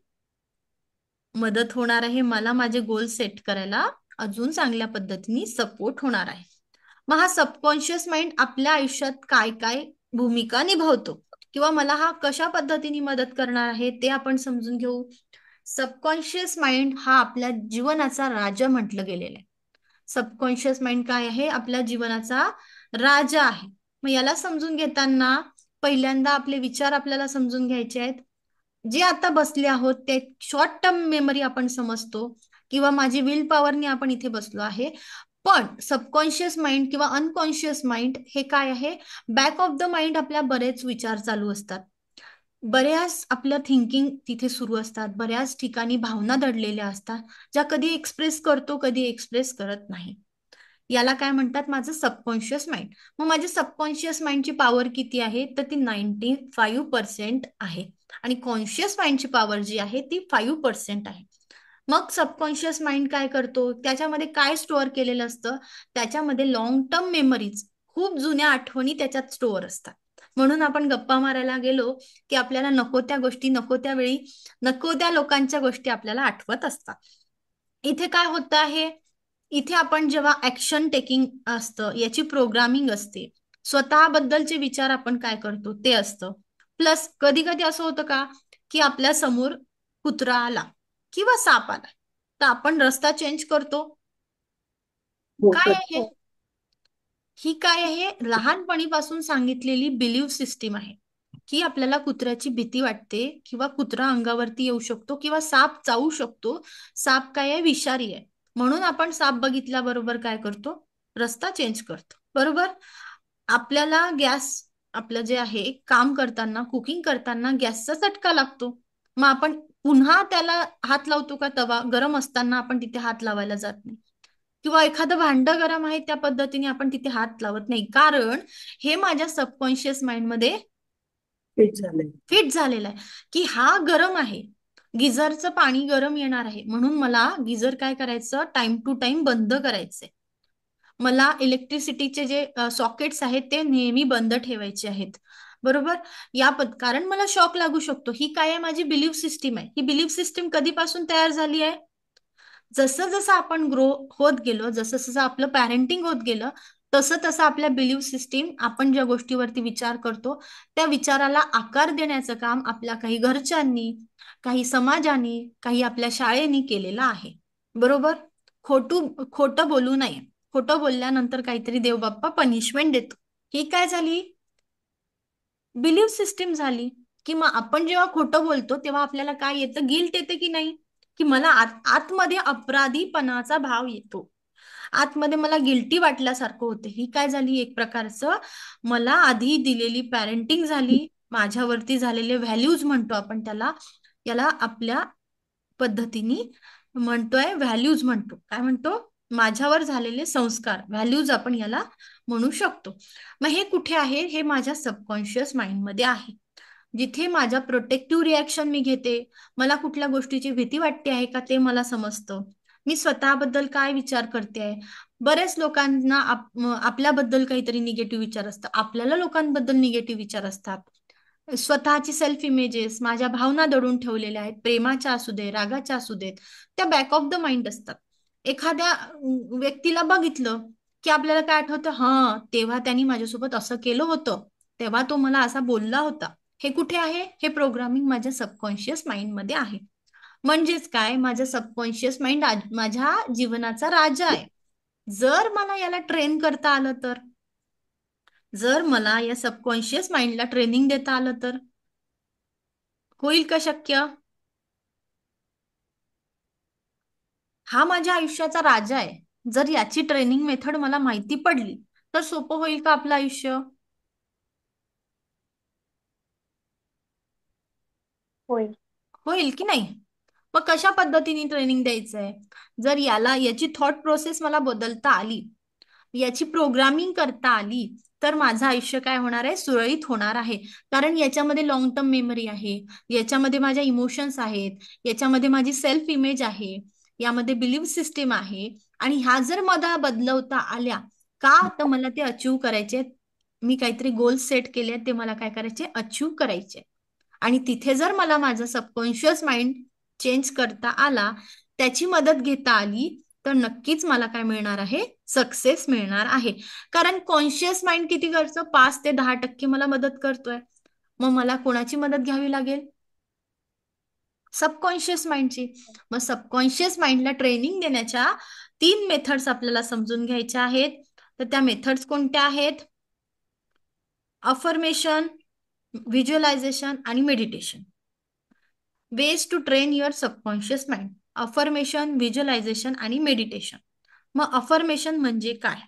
मदत होणार आहे. मला माझे गोल सेट करायला अजून चांगल्या पद्धतीने सपोर्ट होणार आहे. मग हा सबकॉन्शियस माइंड आपल्या आयुष्यात काय काय भूमिका निभावतो किंवा मला हा कशा पद्धतीने मदत करणार आहे ते आपण समजून घेऊ. सबकॉन्शियस माइंड हा आपल्या जीवनाचा राजा म्हटलं गेलेलं आहे. सबकॉन्शियस माइंड काय आहे? आपल्या जीवनाचा राजा आहे. मग याला समजून घेताना पहिल्यांदा आपले विचार आपल्याला समजून घ्यायचे आहेत. जे आता बसले आहोत ते शॉर्ट टर्म मेमरी आपण समजतो किंवा माझी विल पॉवरने आपण इथे बसलो आहे. पण सबकॉन्शियस माइंड किंवा अनकॉन्शियस माइंड हे काय आहे? बॅक ऑफ द माइंड आपल्या बरेच विचार चालू असतात, बऱ्याच आपल्या थिंकिंग तिथे सुरू असतात, बऱ्याच ठिकाणी भावना दडलेल्या असतात, ज्या कधी एक्सप्रेस करतो, कधी एक्सप्रेस करत नाही. याला काय म्हणतात? माझं सबकॉन्शियस माइंड. मग माझ्या सबकॉन्शियस माइंडची पॉवर किती आहे? तर ती 95% आहे आणि कॉन्शियस माइंडची पॉवर जी आहे ती 5% आहे. मग सबकॉन्शियस माइंड काय करतो? त्याच्यामध्ये काय स्टोअर केलेलं असतं? त्याच्यामध्ये लॉंग टर्म मेमरीज, खूप जुन्या आठवणी त्याच्यात स्टोअर असतात. म्हणून आपण गप्पा मारायला गेलो की आपल्याला नको त्या गोष्टी, नको त्या वेळी, नको त्या लोकांच्या गोष्टी आपल्याला आठवत असतात. इथे काय होतं आहे? इथे आपण जेव्हा ऍक्शन टेकिंग असतं, याची प्रोग्रामिंग असते, स्वतःबद्दलचे विचार आपण काय करतो ते असतं. प्लस कधी कधी असं होतं का की आपल्या समोर कुत्रा आला किंवा साप आला, तर आपण रस्ता चेंज करतो. हो काय कर. आहे ही? काय आहे? लहानपणीपासून सांगितलेली बिलीव्ह सिस्टीम आहे की आपल्याला कुत्र्याची भीती वाटते किंवा कुत्रा अंगावरती येऊ शकतो किंवा साप चावू शकतो. साप काय आहे? विषारी आहे. म्हणून आपण साप बघितल्याबरोबर काय करतो? रस्ता चेंज करतो. बरोबर. आपल्याला गॅस, आपलं जे आहे काम करताना, कुकिंग करताना गॅसचा चटका लागतो. मग आपण पुन्हा त्याला हात लावतो का? तवा गरम असताना आपण तिथे हात लावायला जात नाही. किंवा एखादं भांडं गरम आहे त्या पद्धतीने आपण तिथे हात लावत नाही, कारण हे माझ्या सबकॉन्शियस माइंड मध्ये तेच झालंय. फिट झालेला आहे की हा गरम आहे, गिझरचं पाणी गरम येणार आहे, म्हणून मला गिझर काय करायचं? टाइम टू टाइम बंद करायचे. मला इलेक्ट्रिसिटीचे जे सॉकेट्स आहेत ते नेहमी बंद ठेवायचे आहेत. बरोबर. कारण मला शॉक लागू शकतो. ही काय आहे? माझी बिलीफ सिस्टीम आहे. ही बिलीफ सिस्टीम कधीपासून तयार झाली आहे? जसं जसं आपण ग्रो होत गेलो, जसं जसं आपलं पॅरेंटिंग होत गेलं, तसं तसं आपल्या बिलीफ सिस्टीम, आपण ज्या गोष्टीवरती विचार करतो त्या विचाराला आकार देण्याचं काम आपल्या काही घरच्यांनी, काही समाजाने, काही आपल्या शाळेनी केलेलं आहे. बरोबर. खोटं बोलू नये. खोटं बोलल्यानंतर काहीतरी देवबाप्पा पनिशमेंट देतो. ही काय झाली? बिलीफ सिस्टीम झाली. की मग आपण जेव्हा खोटं बोलतो तेव्हा आपल्याला काय येतं? गिल्ट येते की नाही? की मला आतमध्ये अपराधीपणाचा भाव येतो. आतमध्ये मला गिल्टी वाटल्यासारखं होते. ही काय झाली? एक प्रकारचं मला आधी दिलेली पॅरेंटिंग झाली, माझ्यावरती झालेले व्हॅल्यूज म्हणतो आपण त्याला, याला आपल्या पद्धतीने म्हणतोय व्हॅल्यूज म्हणतो. काय म्हणतो? माझ्यावर झालेले संस्कार, व्हॅल्यूज आपण याला म्हणू शकतो. मग हे कुठे आहे? हे माझ्या सबकॉन्शियस माइंड मध्ये आहे, जिथे माझ्या प्रोटेक्टिव्ह रिॲक्शन मी घेते. मला कुठल्या गोष्टीची भीती वाटते आहे का ते मला समजतं. मी स्वतःबद्दल काय विचार करते आहे. बऱ्याच लोकांना आपल्याबद्दल काहीतरी निगेटिव्ह विचार असतात, आपल्याला लोकांबद्दल निगेटिव्ह विचार असतात. स्वतःची सेल्फ इमेजेस, माझ्या भावना दडून ठेवलेल्या आहेत, प्रेमाच्या असू दे, रागाच्या असू देत, त्या बॅक ऑफ द माइंड असतात. एखाद्या व्यक्तीला बघितलं की आपल्याला काय आठवतं? हा, तेव्हा त्यांनी माझ्यासोबत असं केलं होतं, तेव्हा तो मला असा बोलला होता. हे कुठे आहे? हे प्रोग्रामिंग माझ्या सबकॉन्शियस माइंड मध्ये आहे. म्हणजेच काय? माझं सबकॉन्शियस माइंड माझ्या जीवनाचा राजा आहे. जर मला याला ट्रेन करता आलं तर, जर मला या सबकॉन्शियस माइंडला ट्रेनिंग देता आलं तर होईल का शक्य? हा माझ्या आयुष्याचा राजा आहे. जर याची ट्रेनिंग मेथड मला माहिती पडली तर सोपं होईल का आपलं आयुष्य? होईल. होईल की नाही? मग कशा पद्धतीने ट्रेनिंग द्यायचंय? जर याची थॉट प्रोसेस मला बदलता आली, याची प्रोग्रामिंग करता आली, तर माझं आयुष्य काय होणार आहे? सुरळीत होणार आहे. कारण याच्यामध्ये लॉंग टर्म मेमरी आहे, याच्यामध्ये माझ्या इमोशन्स आहेत, याच्यामध्ये माझी सेल्फ इमेज आहे, यामध्ये बिलीफ सिस्टीम आहे. आणि ह्या जर मला बदलवता आल्या का, तर मला ते अचीव करायचे. मी काहीतरी गोल सेट केले, ते मला काय करायचे? अचीव करायचे. आणि तिथे जर मला माझं सबकॉन्शियस माइंड चेंज करता आला, त्याची मदत घेता आली, तर नक्कीच मला काय मिळणार आहे? सक्सेस मिळणार आहे. कारण कॉन्शियस माइंड किती करतं? 5 ते 10% मला मदत करतोय. मग मला कोणाची मदत घ्यावी लागेल? सबकॉन्शियस माइंडची. मग सबकॉन्शियस माइंडला ट्रेनिंग देण्याच्या 3 मेथड्स आपल्याला समजून घ्यायच्या आहेत. तर त्या मेथड्स कोणत्या आहेत? अफर्मेशन, व्हिज्युअलायझेशन आणि meditation. Ways to train your subconscious mind. Affirmation, visualisation आणि मेडिटेशन. मग अफर्मेशन म्हणजे काय?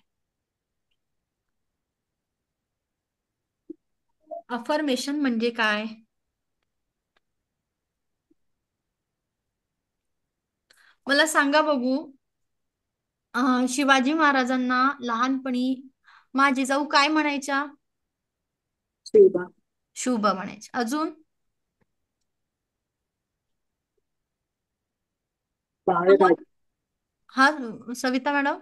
अफर्मेशन म्हणजे काय? मला सांगा बघू. शिवाजी महाराजांना लहानपणी माझी जाऊ काय म्हणायच्या? शिवबा. शुभ म्हणायच्या. अजून? बाळराजे. हा, सविता मॅडम.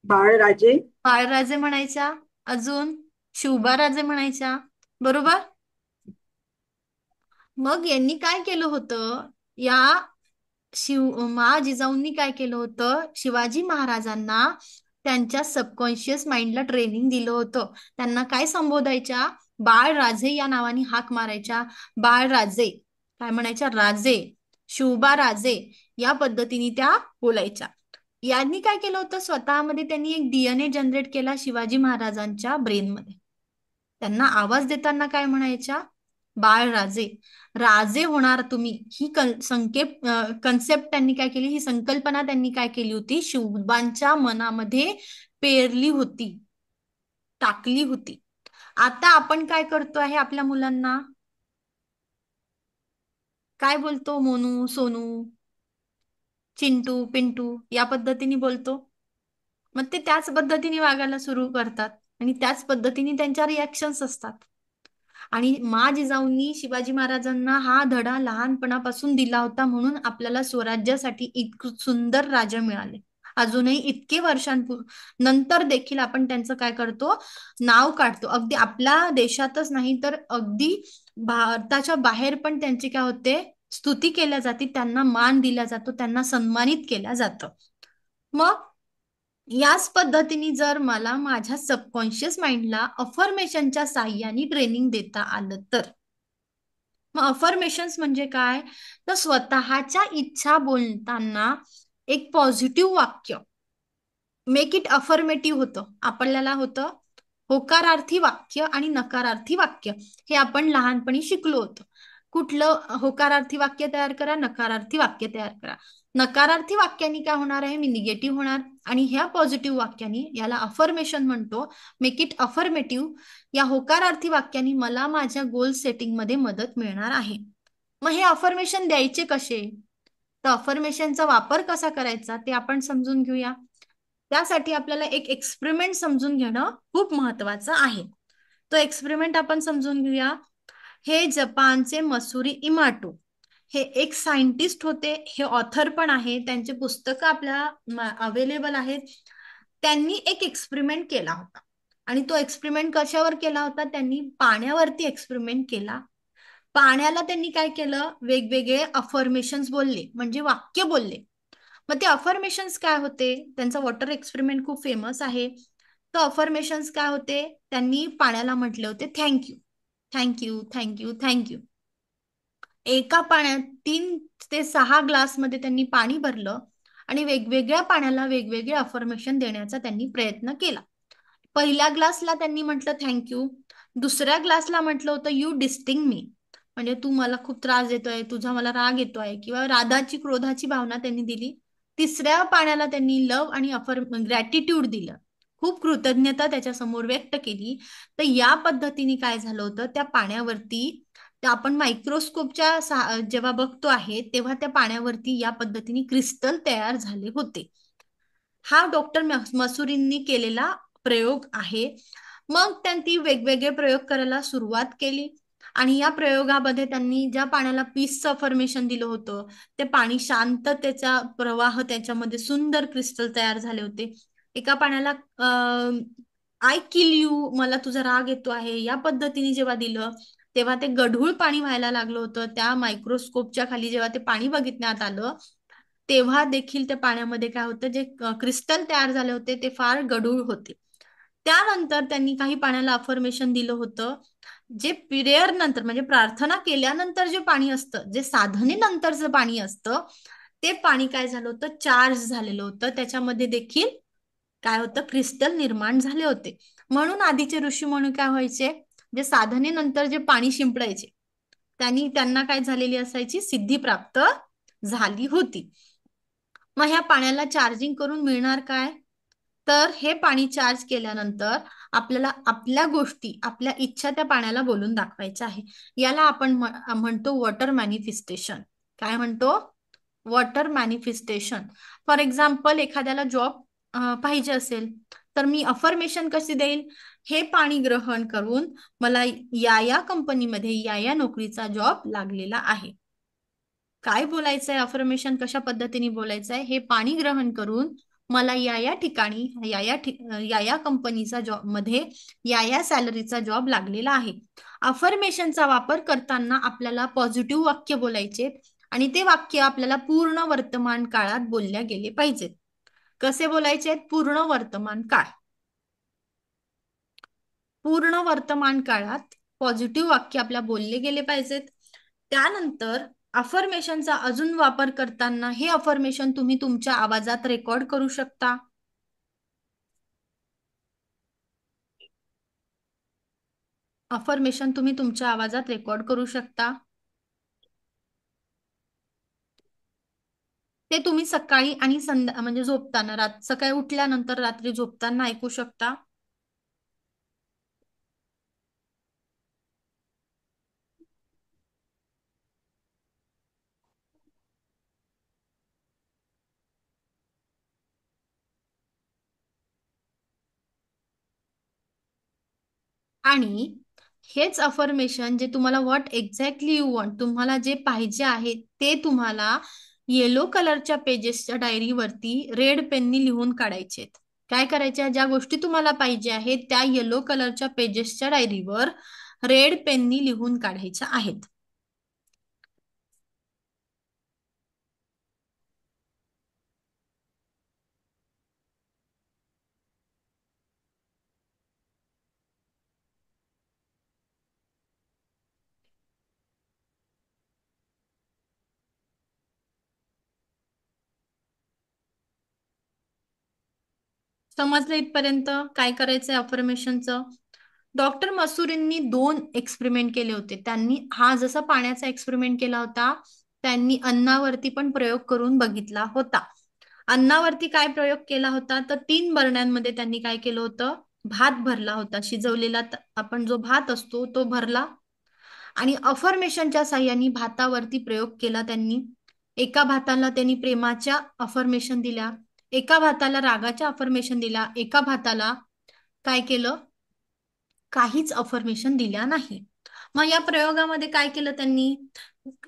बाळराजे. बाळराजे म्हणायच्या. अजून? शिवबाराजे म्हणायच्या. बरोबर. मग यांनी काय केलं होतं? या जिजाऊंनी काय केलं होतं? शिवाजी महाराजांना त्यांच्या सबकॉन्शियस माइंडला ट्रेनिंग दिलं होतं. त्यांना काय संबोधायच्या? बाळराजे या नावाने हाक मारायच्या. बाळराजे. काय म्हणायच्या? राजे. शिवबा राजे या पद्धतीने त्या बोलायच्या. यांनी काय केलं होतं, स्वतःमध्ये त्यांनी एक DNA जनरेट केला शिवाजी महाराजांच्या ब्रेनमध्ये. त्यांना आवाज देताना काय म्हणायच्या, बाळराजे, राजे होणार तुम्ही, ही कन्सेप्ट त्यांनी काय केली, ही संकल्पना त्यांनी काय केली होती, शिवबांच्या मनामध्ये पेरली होती, टाकली होती. आता आपण काय करतो आहे, आपल्या मुलांना काय बोलतो, मोनू, सोनू, चिंटू, पिंटू या पद्धतीने बोलतो. मग ते त्याच पद्धतीने वागायला सुरू करतात आणि त्याच पद्धतीने त्यांच्या रिॲक्शन्स असतात. आणि जिजाऊंनी शिवाजी महाराजांना हा धडा लहानपणापासून दिला होता, म्हणून आपल्याला स्वराज्यासाठी इतकं सुंदर राजा मिळाले. अजूनही इतके नंतर देखील आपण त्यांचं काय करतो, नाव काढतो. अगदी आपल्या देशातच नाही तर अगदी भारताच्या बाहेर पण त्यांची काय होते, स्तुती केल्या जाते, त्यांना मान दिला जातो, त्यांना सन्मानित केलं जातं. मग याच पद्धतीने जर मला माझ्या सबकॉन्शियस माइंडला अफर्मेशनच्या साह्याने ट्रेनिंग देता आलं तर, मग अफर्मेशन्स म्हणजे काय, तर स्वतःच्या इच्छा बोलताना एक पॉझिटिव्ह वाक्य, मेक इट अफर्मेटिव्ह होतं. आपल्याला होतं होकारार्थी वाक्य आणि नकारार्थी वाक्य, हे आपण लहानपणी शिकलो होतो. कुठलं होकारार्थी वाक्य तयार करा, नकारार्थी वाक्य तयार करा. नकारार्थी वाक्याने काय होणार आहे, मी निगेटिव्ह होणार, आणि ह्या पॉझिटिव्ह वाक्याने, याला अफर्मेशन म्हणतो, मेक इट अफर्मेटिव्ह, या होकारार्थी वाक्याने मला माझ्या गोल सेटिंग मध्ये मदत मिळणार आहे. मग हे अफर्मेशन द्यायचे कसे, तर अफर्मेशनचा वापर कसा करायचा ते आपण समजून घेऊया. त्यासाठी आपल्याला एक एक्सपेरिमेंट समजून घेणं खूप महत्वाचं आहे. तो एक्सपेरिमेंट आपण समजून घेऊया. हे जपानचे मसुरी इमाटो हे एक सायंटिस्ट होते, हे ऑथर पण आहे, त्यांचे पुस्तकं आपल्या अवेलेबल आहेत. त्यांनी एक एक्सपेरिमेंट केला होता, आणि तो एक्सपेरिमेंट कशावर केला होता, त्यांनी पाण्यावरती एक्सपेरिमेंट केला. पाण्याला त्यांनी काय केलं, वेगवेगळे अफर्मेशन्स बोलले, म्हणजे वाक्य बोलले. मग ते अफर्मेशन्स काय होते, त्यांचा वॉटर एक्सपेरिमेंट खूप फेमस आहे. तर अफर्मेशन्स काय होते, त्यांनी पाण्याला म्हटले होते थँक्यू, थँक्यू, थँक्यू, थँक्यू. एका पाण्यात 3 ते 6 ग्लासमध्ये त्यांनी पाणी भरलं आणि वेगवेगळ्या पाण्याला वेगवेगळे अफर्मेशन देण्याचा त्यांनी प्रयत्न केला. पहिल्या ग्लासला त्यांनी म्हटलं थँक्यू, दुसऱ्या ग्लासला म्हटलं होतं यू डिस्टिंग मी, म्हणजे तू मला खूप त्रास देतोय, तुझा मला राग येतोय, किंवा राधाची क्रोधाची भावना त्यांनी दिली. तिसऱ्या पाण्याला त्यांनी लव आणि ग्रॅटिट्यूड दिलं, खूप कृतज्ञता त्याच्या समोर व्यक्त केली. तर या पद्धतीने काय झालं होतं, त्या पाण्यावरती, आपण मायक्रोस्कोपच्या जेव्हा बघतो आहे तेव्हा त्या पाण्यावरती या पद्धतीने क्रिस्टल तयार झाले होते. हा डॉक्टर मसुरींनी केलेला प्रयोग आहे. मग त्यांनी वेगवेगळे प्रयोग करायला सुरुवात केली, आणि या प्रयोगामध्ये त्यांनी ज्या पाण्याला पीसचं फॉर्मेशन दिलं होतं, ते पाणी शांततेचा प्रवाह, त्याच्यामध्ये सुंदर क्रिस्टल तयार झाले होते. एका पाण्याला आय किल यू, मला तुझा राग येतो आहे, या पद्धतीने जेव्हा दिलं, तेव्हा ते गढूळ पाणी व्हायला लागलं होतं. त्या मायक्रोस्कोपच्या खाली जेव्हा ते पाणी बघितण्यात आलं, तेव्हा देखील त्या पाण्यामध्ये काय होतं, जे क्रिस्टल तयार झाले होते ते फार गढूळ होते. त्यानंतर त्यांनी काही पाण्याला अफर्मेशन दिलं होतं, जे प्रेयर नंतर, म्हणजे प्रार्थना केल्यानंतर जे पाणी असतं, जे साधनेनंतरचं पाणी असतं, ते पाणी काय झालं होतं, चार्ज झालेलं होतं. त्याच्यामध्ये देखील काय होतं, क्रिस्टल निर्माण झाले होते. म्हणून आधीचे ऋषी म्हणून काय व्हायचे, जे साधनेनंतर जे पाणी शिंपडायचे, त्यांना काय झालेली असायची, सिद्धी प्राप्त झाली होती. मग ह्या पाण्याला चार्जिंग करून मिळणार काय, तर हे पाणी चार्ज केल्यानंतर आपल्याला आपल्या गोष्टी, आपल्या इच्छा त्या पाण्याला बोलून दाखवायच्या आहे. याला आपण म्हणतो वॉटर मॅनिफेस्टेशन. काय म्हणतो, वॉटर मॅनिफेस्टेशन. फॉर एक्झाम्पल, एखाद्याला जॉब पाहिजे असेल, तर मी अफर्मेशन कशी देईल, हे पाणी ग्रहण करून मला या कंपनीमध्ये या नोकरीचा जॉब लागलेला आहे. काय बोलायचंय, अफर्मेशन कशा पद्धतीने बोलायचंय, हे पाणी ग्रहण करून मला या ठिकाणी या कंपनीचा जॉब मध्ये या सॅलरीचा जॉब लागलेला आहे. अफर्मेशनचा वापर करताना आपल्याला पॉझिटिव्ह वाक्य बोलायचे, आणि ते वाक्य आपल्याला पूर्ण वर्तमान काळात बोलल्या गेले पाहिजेत. कसे बोलायचे, पूर्ण वर्तमान काळ. पूर्ण वर्तमान काळात पॉझिटिव्ह वाक्य आपल्या बोलले गेले पाहिजेत. त्यानंतर अफर्मेशनचा अजून वापर करताना हे अफर्मेशन तुम्ही तुमच्या आवाजात रेकॉर्ड करू शकता. अफर्मेशन तुम्ही तुमच्या आवाजात रेकॉर्ड करू शकता. ते तुम्ही सकाळी आणि म्हणजे झोपताना, सकाळी उठल्यानंतर रात्री झोपताना ऐकू शकता. आणि हेच अफर्मेशन जे तुम्हाला व्हॉट एक्झॅक्टली यू वॉन्ट, तुम्हाला जे पाहिजे आहे ते तुम्हाला येलो कलरच्या पेजेसच्या डायरीवरती रेड पेननी लिहून काढायचे. काय करायच्या, ज्या गोष्टी तुम्हाला पाहिजे आहेत त्या येलो कलरच्या पेजेसच्या डायरीवर रेड पेननी लिहून काढायच्या आहेत. समजलं इथपर्यंत काय करायचंय अफर्मेशनचं? डॉक्टर मसुरींनी 2 एक्सपेरिमेंट केले होते. त्यांनी हा जसा पाण्याचा एक्सपेरिमेंट केला होता, त्यांनी अन्नावरती पण प्रयोग करून बघितला होता. अन्नावरती काय प्रयोग केला होता, तर 3 बरण्यांमध्ये त्यांनी काय केलं होतं, भात भरला होता. शिजवलेला आपण जो भात असतो तो भरला आणि अफर्मेशनच्या साह्याने भातावरती प्रयोग केला त्यांनी. एका भाताला त्यांनी प्रेमाच्या अफर्मेशन दिल्या, एका भाताला रागाच्या अफर्मेशन दिल्या, एका भाताला काय केलं, काहीच अफर्मेशन दिल्या नाही. मग या प्रयोगामध्ये काय केलं त्यांनी,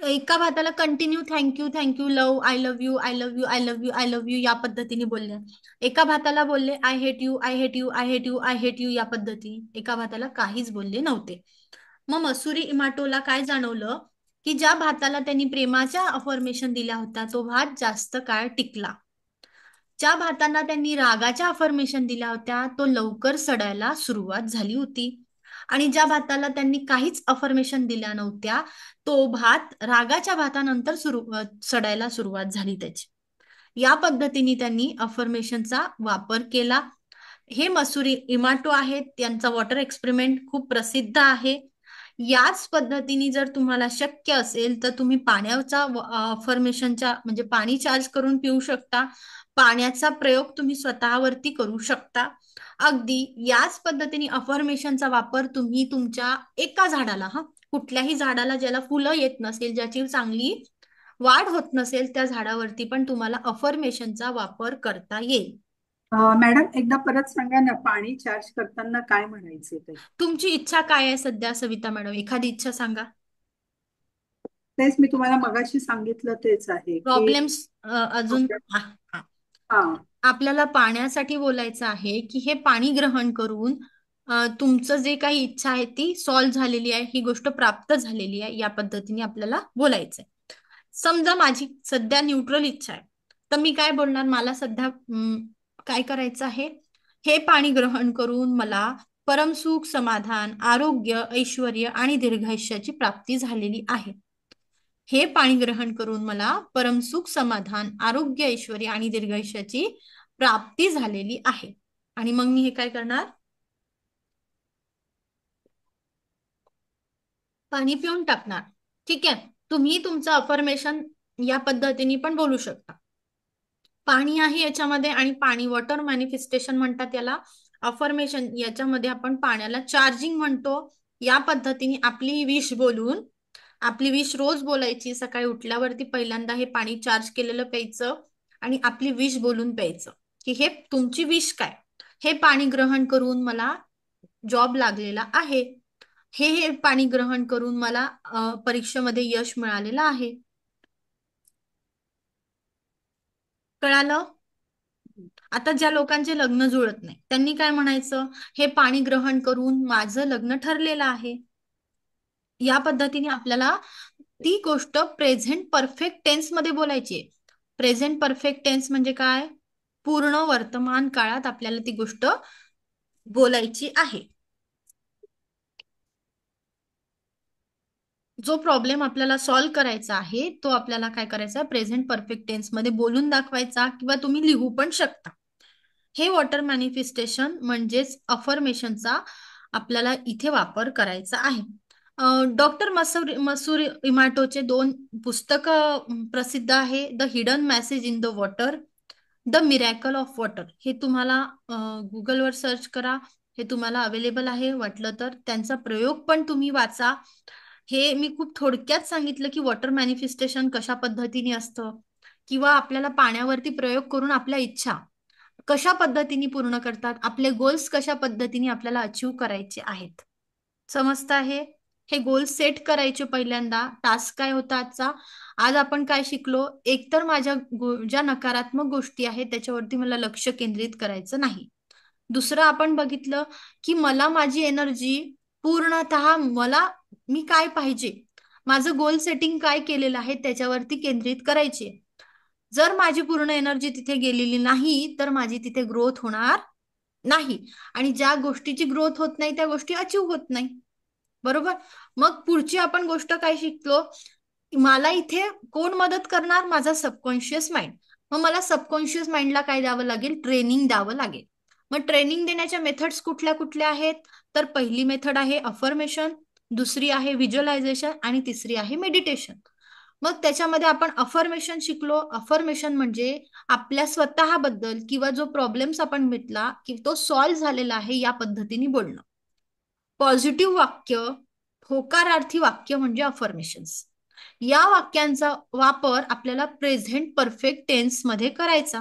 एका भाताला continue thank you thank you, love, I love you, I love you, I love you, I love you या पद्धतीने बोलले. एका भाताला बोलले I hate you, I hate you, I hate you, I hate you या पद्धतीने. एका भाताला काहीच बोलले नव्हते. मग मसुरी इमाटोला काय जाणवलं, की ज्या भाताला त्यांनी प्रेमाच्या अफर्मेशन दिल्या होत्या तो भात जास्त काळ टिकला. ज्या भातांना त्यांनी रागाच्या अफर्मेशन दिल्या होत्या तो लवकर सडायला सुरुवात झाली होती. आणि ज्या भाताला त्यांनी काहीच अफर्मेशन दिल्या नव्हत्या तो भात रागाच्या भातानंतर सडायला सुरुवात झाली त्याची. या पद्धतीने त्यांनी अफर्मेशनचा वापर केला. हे मसुरी इमाटो आहेत, त्यांचा वॉटर एक्सपेरिमेंट खूप प्रसिद्ध आहे. याच पद्धतीने जर तुम्हाला शक्य असेल तर तुम्ही पाण्याचा अफर्मेशनच्या म्हणजे पाणी चार्ज करून पिऊ शकता. पाण्याचा प्रयोग तुम्ही स्वतःवरती करू शकता. अगदी याच पद्धतीने अफर्मेशनचा वापर तुम्ही तुमच्या एका झाडाला, कुठल्याही झाडाला ज्याला फुलं येत नसेल, ज्याची चांगली वाढ होत नसेल त्या झाडावरती पण तुम्हाला अफर्मेशनचा वापर करता येईल. मॅडम एकदा परत सांगा ना, पाणी चार्ज करताना काय म्हणायचे ते? तुमची इच्छा काय आहे सध्या सविता मॅडम, एखादी इच्छा सांगा. तेच मी तुम्हाला मगाशी सांगितलं तेच आहे की प्रॉब्लेम्स अजून हा आपल्याला पाण्यासाठी बोलायचं आहे की हे पाणी ग्रहण करून तुमचं जे काही इच्छा आहे ती सॉल्व्ह झालेली आहे, ही गोष्ट प्राप्त झालेली आहे, या पद्धतीने आपल्याला बोलायचंय. समजा माझी सध्या न्यूट्रल इच्छा आहे, तर मी काय बोलणार, मला सध्या काय करायचं आहे, हे पाणी ग्रहण करून मला परमसुख, समाधान, आरोग्य, ऐश्वर्य आणि दीर्घायुष्याची प्राप्ती झालेली आहे. हे पाणी ग्रहण करून मला परमसुख, समाधान, आरोग्य, ऐश्वर्य आणि दीर्घायुष्याची प्राप्ती झालेली आहे. आणि मग मी हे काय करणार, पाणी पिऊन टाकणार. ठीक आहे, तुम्ही तुमचं अफर्मेशन या पद्धतीने पण बोलू शकता. पाणी आहे याच्यामध्ये आणि पाणी वॉटर मॅनिफेस्टेशन म्हणतात याला. अफर्मेशन याच्यामध्ये आपण पाण्याला चार्जिंग म्हणतो. या पद्धतीने आपली विश बोलून, आपली विश रोज बोलायची, सकाळी उठल्यावरती पहिल्यांदा हे पाणी चार्ज केलेलं प्यायचं आणि आपली विश बोलून प्यायचं की हे तुमची विश काय, हे पाणी ग्रहण करून मला जॉब लागलेला आहे, हे पाणी ग्रहण करून मला परीक्षेमध्ये यश मिळालेलं आहे. कळालं? आता ज्या लोकांचे लग्न जुळत नाही त्यांनी काय म्हणायचं, हे पाणी ग्रहण करून माझं लग्न ठरलेलं आहे. या पद्धतीने आपल्याला ती गोष्ट प्रेझेंट परफेक्ट टेन्स मध्ये बोलायची. प्रेझेंट परफेक्ट टेन्स म्हणजे काय, पूर्ण वर्तमान काळात आपल्याला ती गोष्ट बोलायची आहे. जो प्रॉब्लेम आपल्याला सॉल्व्ह करायचा आहे तो आपल्याला काय करायचा, प्रेझेंट परफेक्ट टेन्स मध्ये बोलून दाखवायचा किंवा तुम्ही लिहू पण शकता. हे वॉटर मॅनिफेस्टेशन म्हणजेच अफर्मेशनचा आपल्याला इथे वापर करायचा आहे. डॉक्टर मसूर इमाटोचे 2 पुस्तकं प्रसिद्ध आहे. The hidden message in the water, the miracle of water. हे तुम्हाला गुगलवर सर्च करा, हे तुम्हाला अवेलेबल आहे. वाटलं तर त्यांचा प्रयोग पण तुम्ही वाचा. हे मी खूप थोडक्यात सांगितलं की वॉटर मॅनिफेस्टेशन कशा पद्धतीने असतं किंवा आपल्याला पाण्यावरती प्रयोग करून आपल्या इच्छा कशा पद्धतीने पूर्ण करतात, आपले गोल्स कशा पद्धतीने आपल्याला अचीव करायचे आहेत. समजतं आहे? हे गोल्स सेट करायचे. पहिल्यांदा टास्क काय होता आजचा, आज आपण काय शिकलो, एकतर माझ्या ज्या नकारात्मक गोष्टी आहेत त्याच्यावरती मला लक्ष केंद्रित करायचं नाही. दुसरं आपण बघितलं की मला माझी एनर्जी पूर्णतः मी काय पाहिजे, माझं गोल सेटिंग काय केलेलं आहे त्याच्यावरती केंद्रित करायची. जर माझी पूर्ण एनर्जी तिथे गेलेली नाही तर माझी तिथे ग्रोथ होणार नाही, आणि ज्या गोष्टीची ग्रोथ होत नाही त्या गोष्टी अचीव होत नाही. बरोबर. मग पुढची आपण गोष्ट काय शिकलो, मला इथे कोण मदत करणार, माझा सबकॉन्शियस माइंड. मग मला सबकॉन्शियस माइंडला काय द्यावं लागेल, ट्रेनिंग द्यावं लागेल. मग ट्रेनिंग देण्याच्या मेथड्स कुठल्या कुठल्या आहेत, तर पहिली मेथड आहे अफर्मेशन, दुसरी आहे व्हिज्युअलायझेशन आणि तिसरी आहे मेडिटेशन. मग त्याच्यामध्ये आपण अफर्मेशन शिकलो. अफर्मेशन म्हणजे आपल्या स्वतःबद्दल किंवा जो प्रॉब्लेम्स आपण मिटला की तो सॉल्व्ह झालेला आहे या पद्धतीने बोलणं. पॉझिटिव्ह वाक्य, होकारार्थी वाक्य म्हणजे अफर्मेशन्स. या वाक्यांचा वापर आपल्याला प्रेझेंट परफेक्ट टेन्स मध्ये करायचा.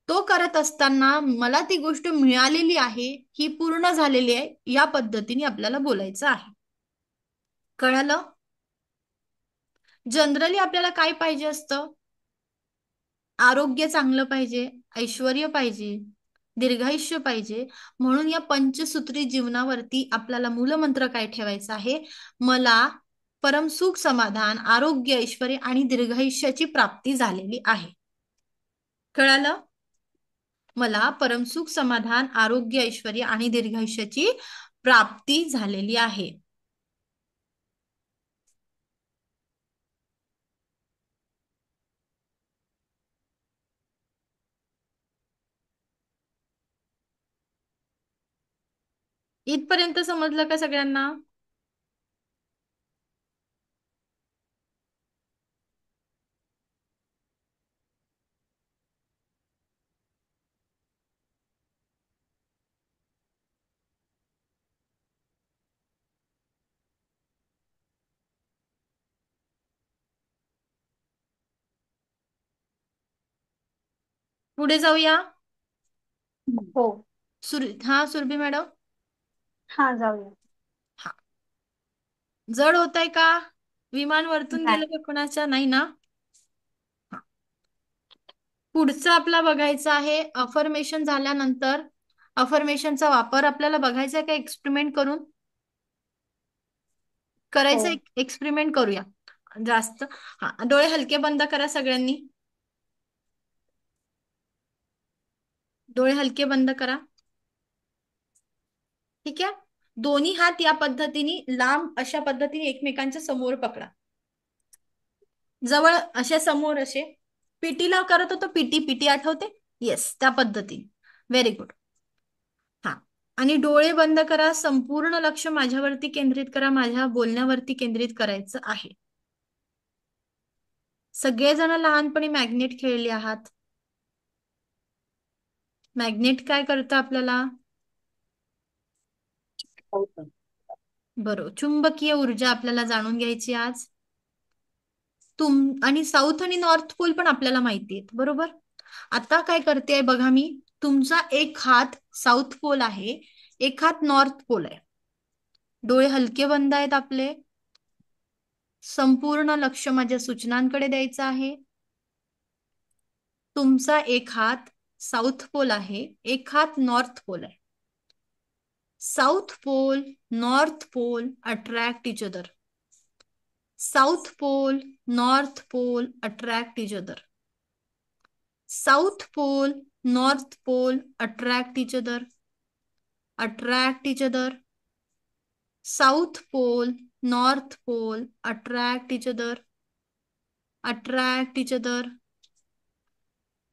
तो करत असताना मला ती गोष्ट मिळालेली आहे, ही पूर्ण झालेली आहे, या पद्धतीने आपल्याला बोलायचं आहे. कळालं? जनरली आपल्याला काय पाहिजे असतं, आरोग्य चांगलं पाहिजे, ऐश्वर्य पाहिजे, दीर्घायुष्य पाहिजे. म्हणून या पंचसूत्री जीवनावरती आपल्याला मूलमंत्र काय ठेवायचा आहे, मला परमसुख समाधान, आरोग्य, ऐश्वर्य आणि दीर्घायुष्याची प्राप्ती झालेली आहे. कळालं? मला परमसुख समाधान, आरोग्य, ऐश्वर्य आणि दीर्घायुष्याची प्राप्ती झालेली आहे. इथपर्यंत समजलं का सगळ्यांना? पुढे जाऊया. हो. सुरभी मॅडम. हा, जाऊया. हा. जड होत आहे का? विमान वरतून नाही. गेलं का कोणाच्या? नाही ना? हा. पुढचं आपला बघायचं आहे अफर्मेशन झाल्यानंतर. अफर्मेशनचा वापर आपल्याला बघायचा आहे का एक्सपेरिमेंट करून? हो. करायचं, एक्सपेरिमेंट करूया जास्त. हा, डोळे हलके बंद करा सगळ्यांनी. डोळे हलके बंद करा. ठीक आहे. दोन्ही हात या पद्धतीने लांब अशा पद्धतीने एकमेकांच्या समोर पकडा, जवळ अशा समोर असे. पीटीला करत होतो, पीटी पीटी आठवते? येस, त्या पद्धतीने. Very good. हा, आणि डोळे बंद करा. संपूर्ण लक्ष माझ्यावरती केंद्रित करा, माझ्या बोलण्यावरती केंद्रित करायचं आहे. सगळेजण लहानपणी मॅग्नेट खेळले आहात. मॅग्नेट काय करतं आपल्याला? बरोबर, चुंबकीय ऊर्जा आपल्याला जाणून घ्यायची आज. आणि साऊथ आणि नॉर्थ पोल पण आपल्याला माहिती आहेत, बरोबर. आता काय करते बघा मी, तुमचा एक हात साऊथ पोल आहे, एक हात नॉर्थ पोल आहे. डोळे हलके बंद आहेत आपले. संपूर्ण लक्ष माझ्या सूचनांकडे द्यायचं आहे. तुमचा एक हात साऊथ पोल आहे, एक हात नॉर्थ पोल आहे. South pole, north pole attract each other. South pole, North pole attract each other. South pole, North pole attract each other. Attract each other. South pole, North Pole attract each other. Attract each other.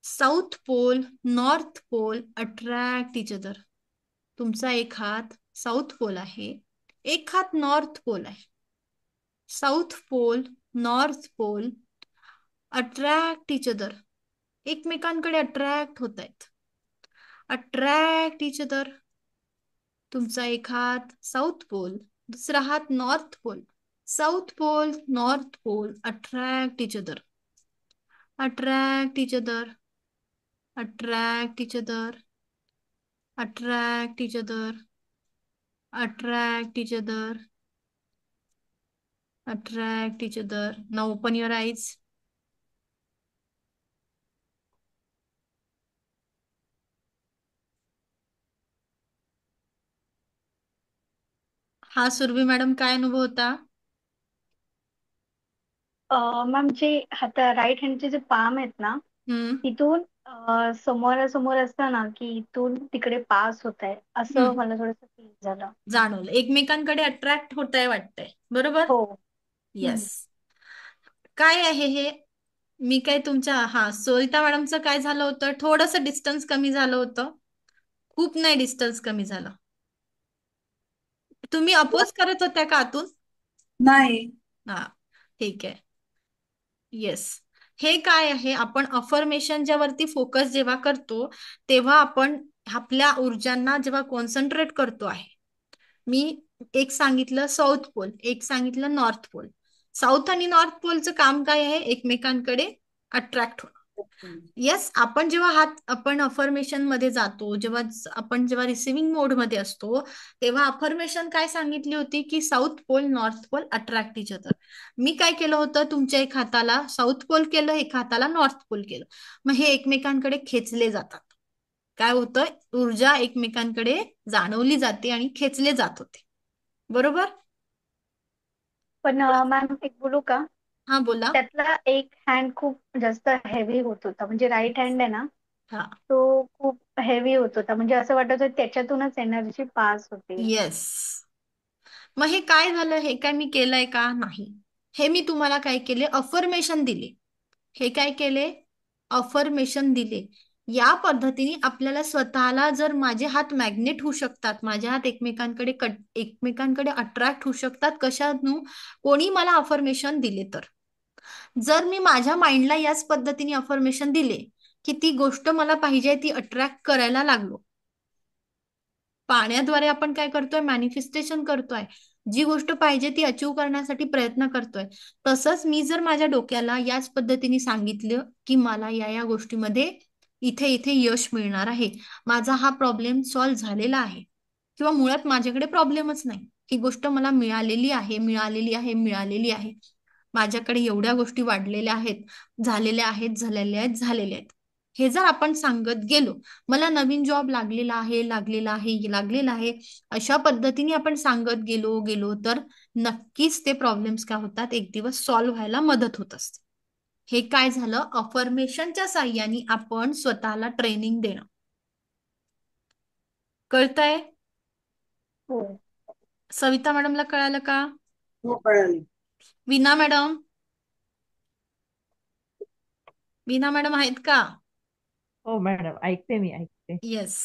South Pole, North Pole attract each other. तुमचा एक हात south pole आहे, एक हात north pole आहे. South pole, north pole attract each other. एकमेकांकडे attract होत आहेत. Attract each other. तुमचा एक हात साऊथ पोल, दुसरा हात north pole. South pole, north pole attract each other. Attract each other. Attract each other. Attract each other. Attract each other. Attract each other. Now open your eyes. हा Surabhi madam, काय अनुभव होता? Ma'am जे हात right हँडचे जे palm आहेत ना, तिथून समोरासमोर असतं ना, की इथून तिकडे पास होत आहे असं मला थोडस फील झालं. जाणवलं एकमेकांकडे अट्रॅक्ट होत आहे वाटतंय, बरोबर? हो. येस. काय आहे हे? मी काय तुमच्या सविता मॅडमचं काय झालं होतं, थोडंसं डिस्टन्स कमी झालं होतं, खूप नाही डिस्टन्स कमी झालं. तुम्ही अपोज करत होत्या का आतून? नाही. हा, ठीक आहे. येस. हे काय आहे, आपण अफर्मेशनच्या वरती फोकस जेव्हा करतो तेव्हा आपण आपल्या ऊर्जांना जेव्हा कॉन्सन्ट्रेट करतो आहे. मी एक सांगितलं साऊथ पोल, एक सांगितलं नॉर्थ पोल. साऊथ आणि नॉर्थ पोलचं काम काय आहे? एकमेकांकडे अट्रॅक्ट होणं. येस, आपण जेव्हा आपण अफर्मेशन मध्ये जातो, जेव्हा रिसिव्हिंग मोड मध्ये असतो, तेव्हा अफर्मेशन काय सांगितली होती की south pole, north pole attract each other. मी काय केलं होतं, तुमच्या एक हाताला साऊथ पोल केलं, एक हाताला नॉर्थ पोल केलं. मग हे एकमेकांकडे खेचले जातात. काय होतं, ऊर्जा एकमेकांकडे जाणवली जाते आणि खेचले जात होते, बरोबर? पण मॅम एक बोलू का? हा, बोला. त्यातला एक हँड खूप जास्त हेवी होत होता, म्हणजे राईट हँड आहे ना, हा, तो खूप हेवी होत होता, म्हणजे असं वाटत होतं त्याच्यातूनच एनर्जी पास होते. येस. मग हे काय झालं, हे काय मी केलंय का? नाही. हे मी तुम्हाला काय केले, अफर्मेशन दिले. हे काय केले, अफर्मेशन दिले. या पद्धतीने आपल्याला स्वतःला, जर माझे हात मॅग्नेट होऊ शकतात, माझे हात एकमेकांकडे अट्रॅक्ट होऊ शकतात, कशातून? कोणी मला अफर्मेशन दिले तर. जर मी माझ्या माइंडला याच पद्धतीने अफर्मेशन दिले की ती गोष्ट मला पाहिजे ती अट्रॅक्ट करायला लागलो. पाण्याद्वारे आपण काय करतोय, मॅनिफेस्टेशन करतोय. जी गोष्ट पाहिजे ती अचीव करण्यासाठी प्रयत्न करतोय. तसंच मी जर माझ्या डोक्याला याच पद्धतीने सांगितलं की मला या गोष्टीमध्ये इथे इथे यश मिळणार आहे, माझा हा प्रॉब्लेम सॉल्व्ह झालेला आहे, किंवा मुळात माझ्याकडे प्रॉब्लेमच नाही, ही गोष्ट मला मिळालेली आहे, मिळालेली आहे, मिळालेली आहे, माझ्याकडे एवढ्या गोष्टी वाढलेल्या आहेत, झालेल्या आहेत, झालेल्या आहेत, झालेल्या आहेत, हे जर आपण सांगत गेलो, मला नवीन जॉब लागलेला आहे, लागलेला आहे, लागलेला आहे, अशा पद्धतीने आपण सांगत गेलो तर नक्कीच ते प्रॉब्लेम्स काय होतात, एक दिवस सॉल्व्ह व्हायला मदत होत असते. हे काय झालं, अफर्मेशनच्या साह्याने आपण स्वतःला ट्रेनिंग देणं. कळतंय? हो. सविता मॅडमला कळालं का? हो, कळाली. वीणा मॅडम, वीणा मॅडम आहेत का? हो मॅडम, ऐकते, मी ऐकते. येस.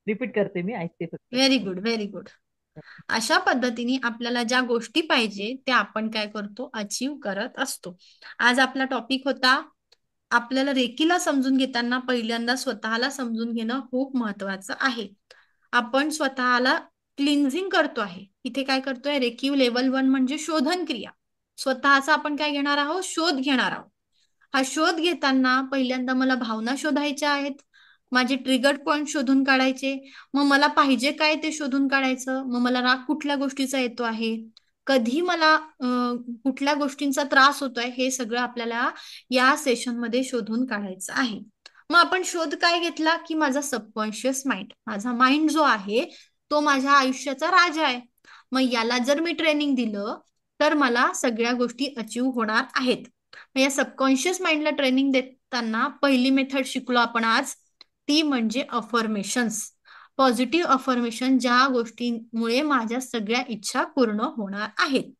रिपीट करते, मी ऐकते फक्त. Very good, very good. अशा पद्धतीने आपल्याला ज्या गोष्टी पाहिजे त्या आपण काय करतो, अचीव करत असतो. आज आपला टॉपिक होता, आपल्याला रेकीला समजून घेताना पहिल्यांदा स्वतःला समजून घेणं खूप महत्वाचं आहे. आपण स्वतःला क्लिन्झिंग करतो आहे. इथे काय करतोय, रेकीव लेवल 1 म्हणजे शोधन क्रिया. स्वतःचा आपण काय घेणार आहोत, शोध घेणार आहोत. हा शोध घेताना पहिल्यांदा मला भावना शोधायच्या आहेत, माझे ट्रिगर पॉइंट शोधून काढायचे, मग मला पाहिजे काय ते शोधून काढायचं, मग मला राग कुठल्या गोष्टीचा येतो आहे, कधी मला कुठल्या गोष्टींचा त्रास होतोय, हे सगळं आपल्याला या सेशन मध्ये शोधून काढायचं आहे. मग आपण शोध काय घेतला की माझा सबकॉन्शियस माइंड, माझा माइंड जो आहे तो माझ्या आयुष्याचा राजा आहे. मग याला जर मी ट्रेनिंग दिलं तर मला सगळ्या गोष्टी अचीव होणार आहेत. या सबकॉन्शियस माइंडला ट्रेनिंग देताना पहिली मेथड शिकलो आपण आज, ती म्हणजे अफर्मेशन्स. पॉझिटिव्ह अफर्मेशन, ज्या गोष्टींमुळे माझ्या सगळ्या इच्छा पूर्ण होणार आहेत.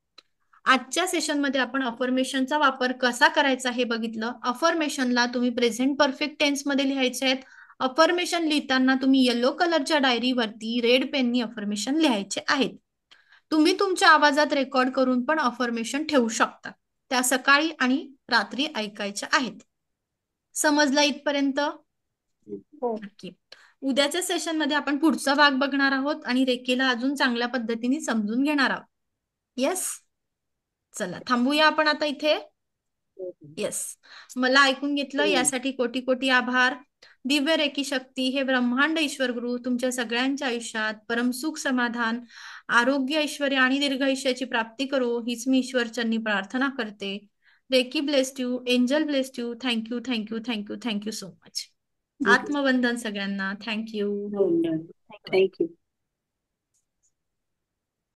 आजच्या सेशनमध्ये आपण अफर्मेशनचा वापर कसा करायचा हे बघितलं. अफर्मेशनला तुम्ही प्रेझेंट परफेक्ट टेन्स मध्ये लिहायचे आहेत. अफर्मेशन लिहिताना तुम्ही येलो कलरच्या डायरीवरती रेड पेननी अफर्मेशन लिहायचे आहेत. तुम्ही तुमच्या आवाजात रेकॉर्ड करून पण अफर्मेशन ठेवू शकता. त्या सकाळी आणि रात्री ऐकायच्या आहेत. समजला इथपर्यंत? हो. नक्की. उद्याच्या सेशन मध्ये आपण पुढचा भाग बघणार आहोत आणि रेकेला अजून चांगल्या पद्धतीने समजून घेणार आहोत. येस, चला थांबूया आपण आता इथे. येस, मला ऐकून घेतलं यासाठी कोटी कोटी आभार. दिव्य रेकी शक्ती हे ब्रह्मांड ईश्वर गुरु तुमच्या सगळ्यांच्या आयुष्यात परमसुख, समाधान, आरोग्य, ऐश्वर्य आणि दीर्घायुष्याची प्राप्ती करो हीच मी ईश्वरचरणी प्रार्थना करते. Reiki blessed you, angel blessed you. Thank you thank you thank you thank you so much. आत्मवंदन सगळ्यांना. थँक्यू. थँक्यू.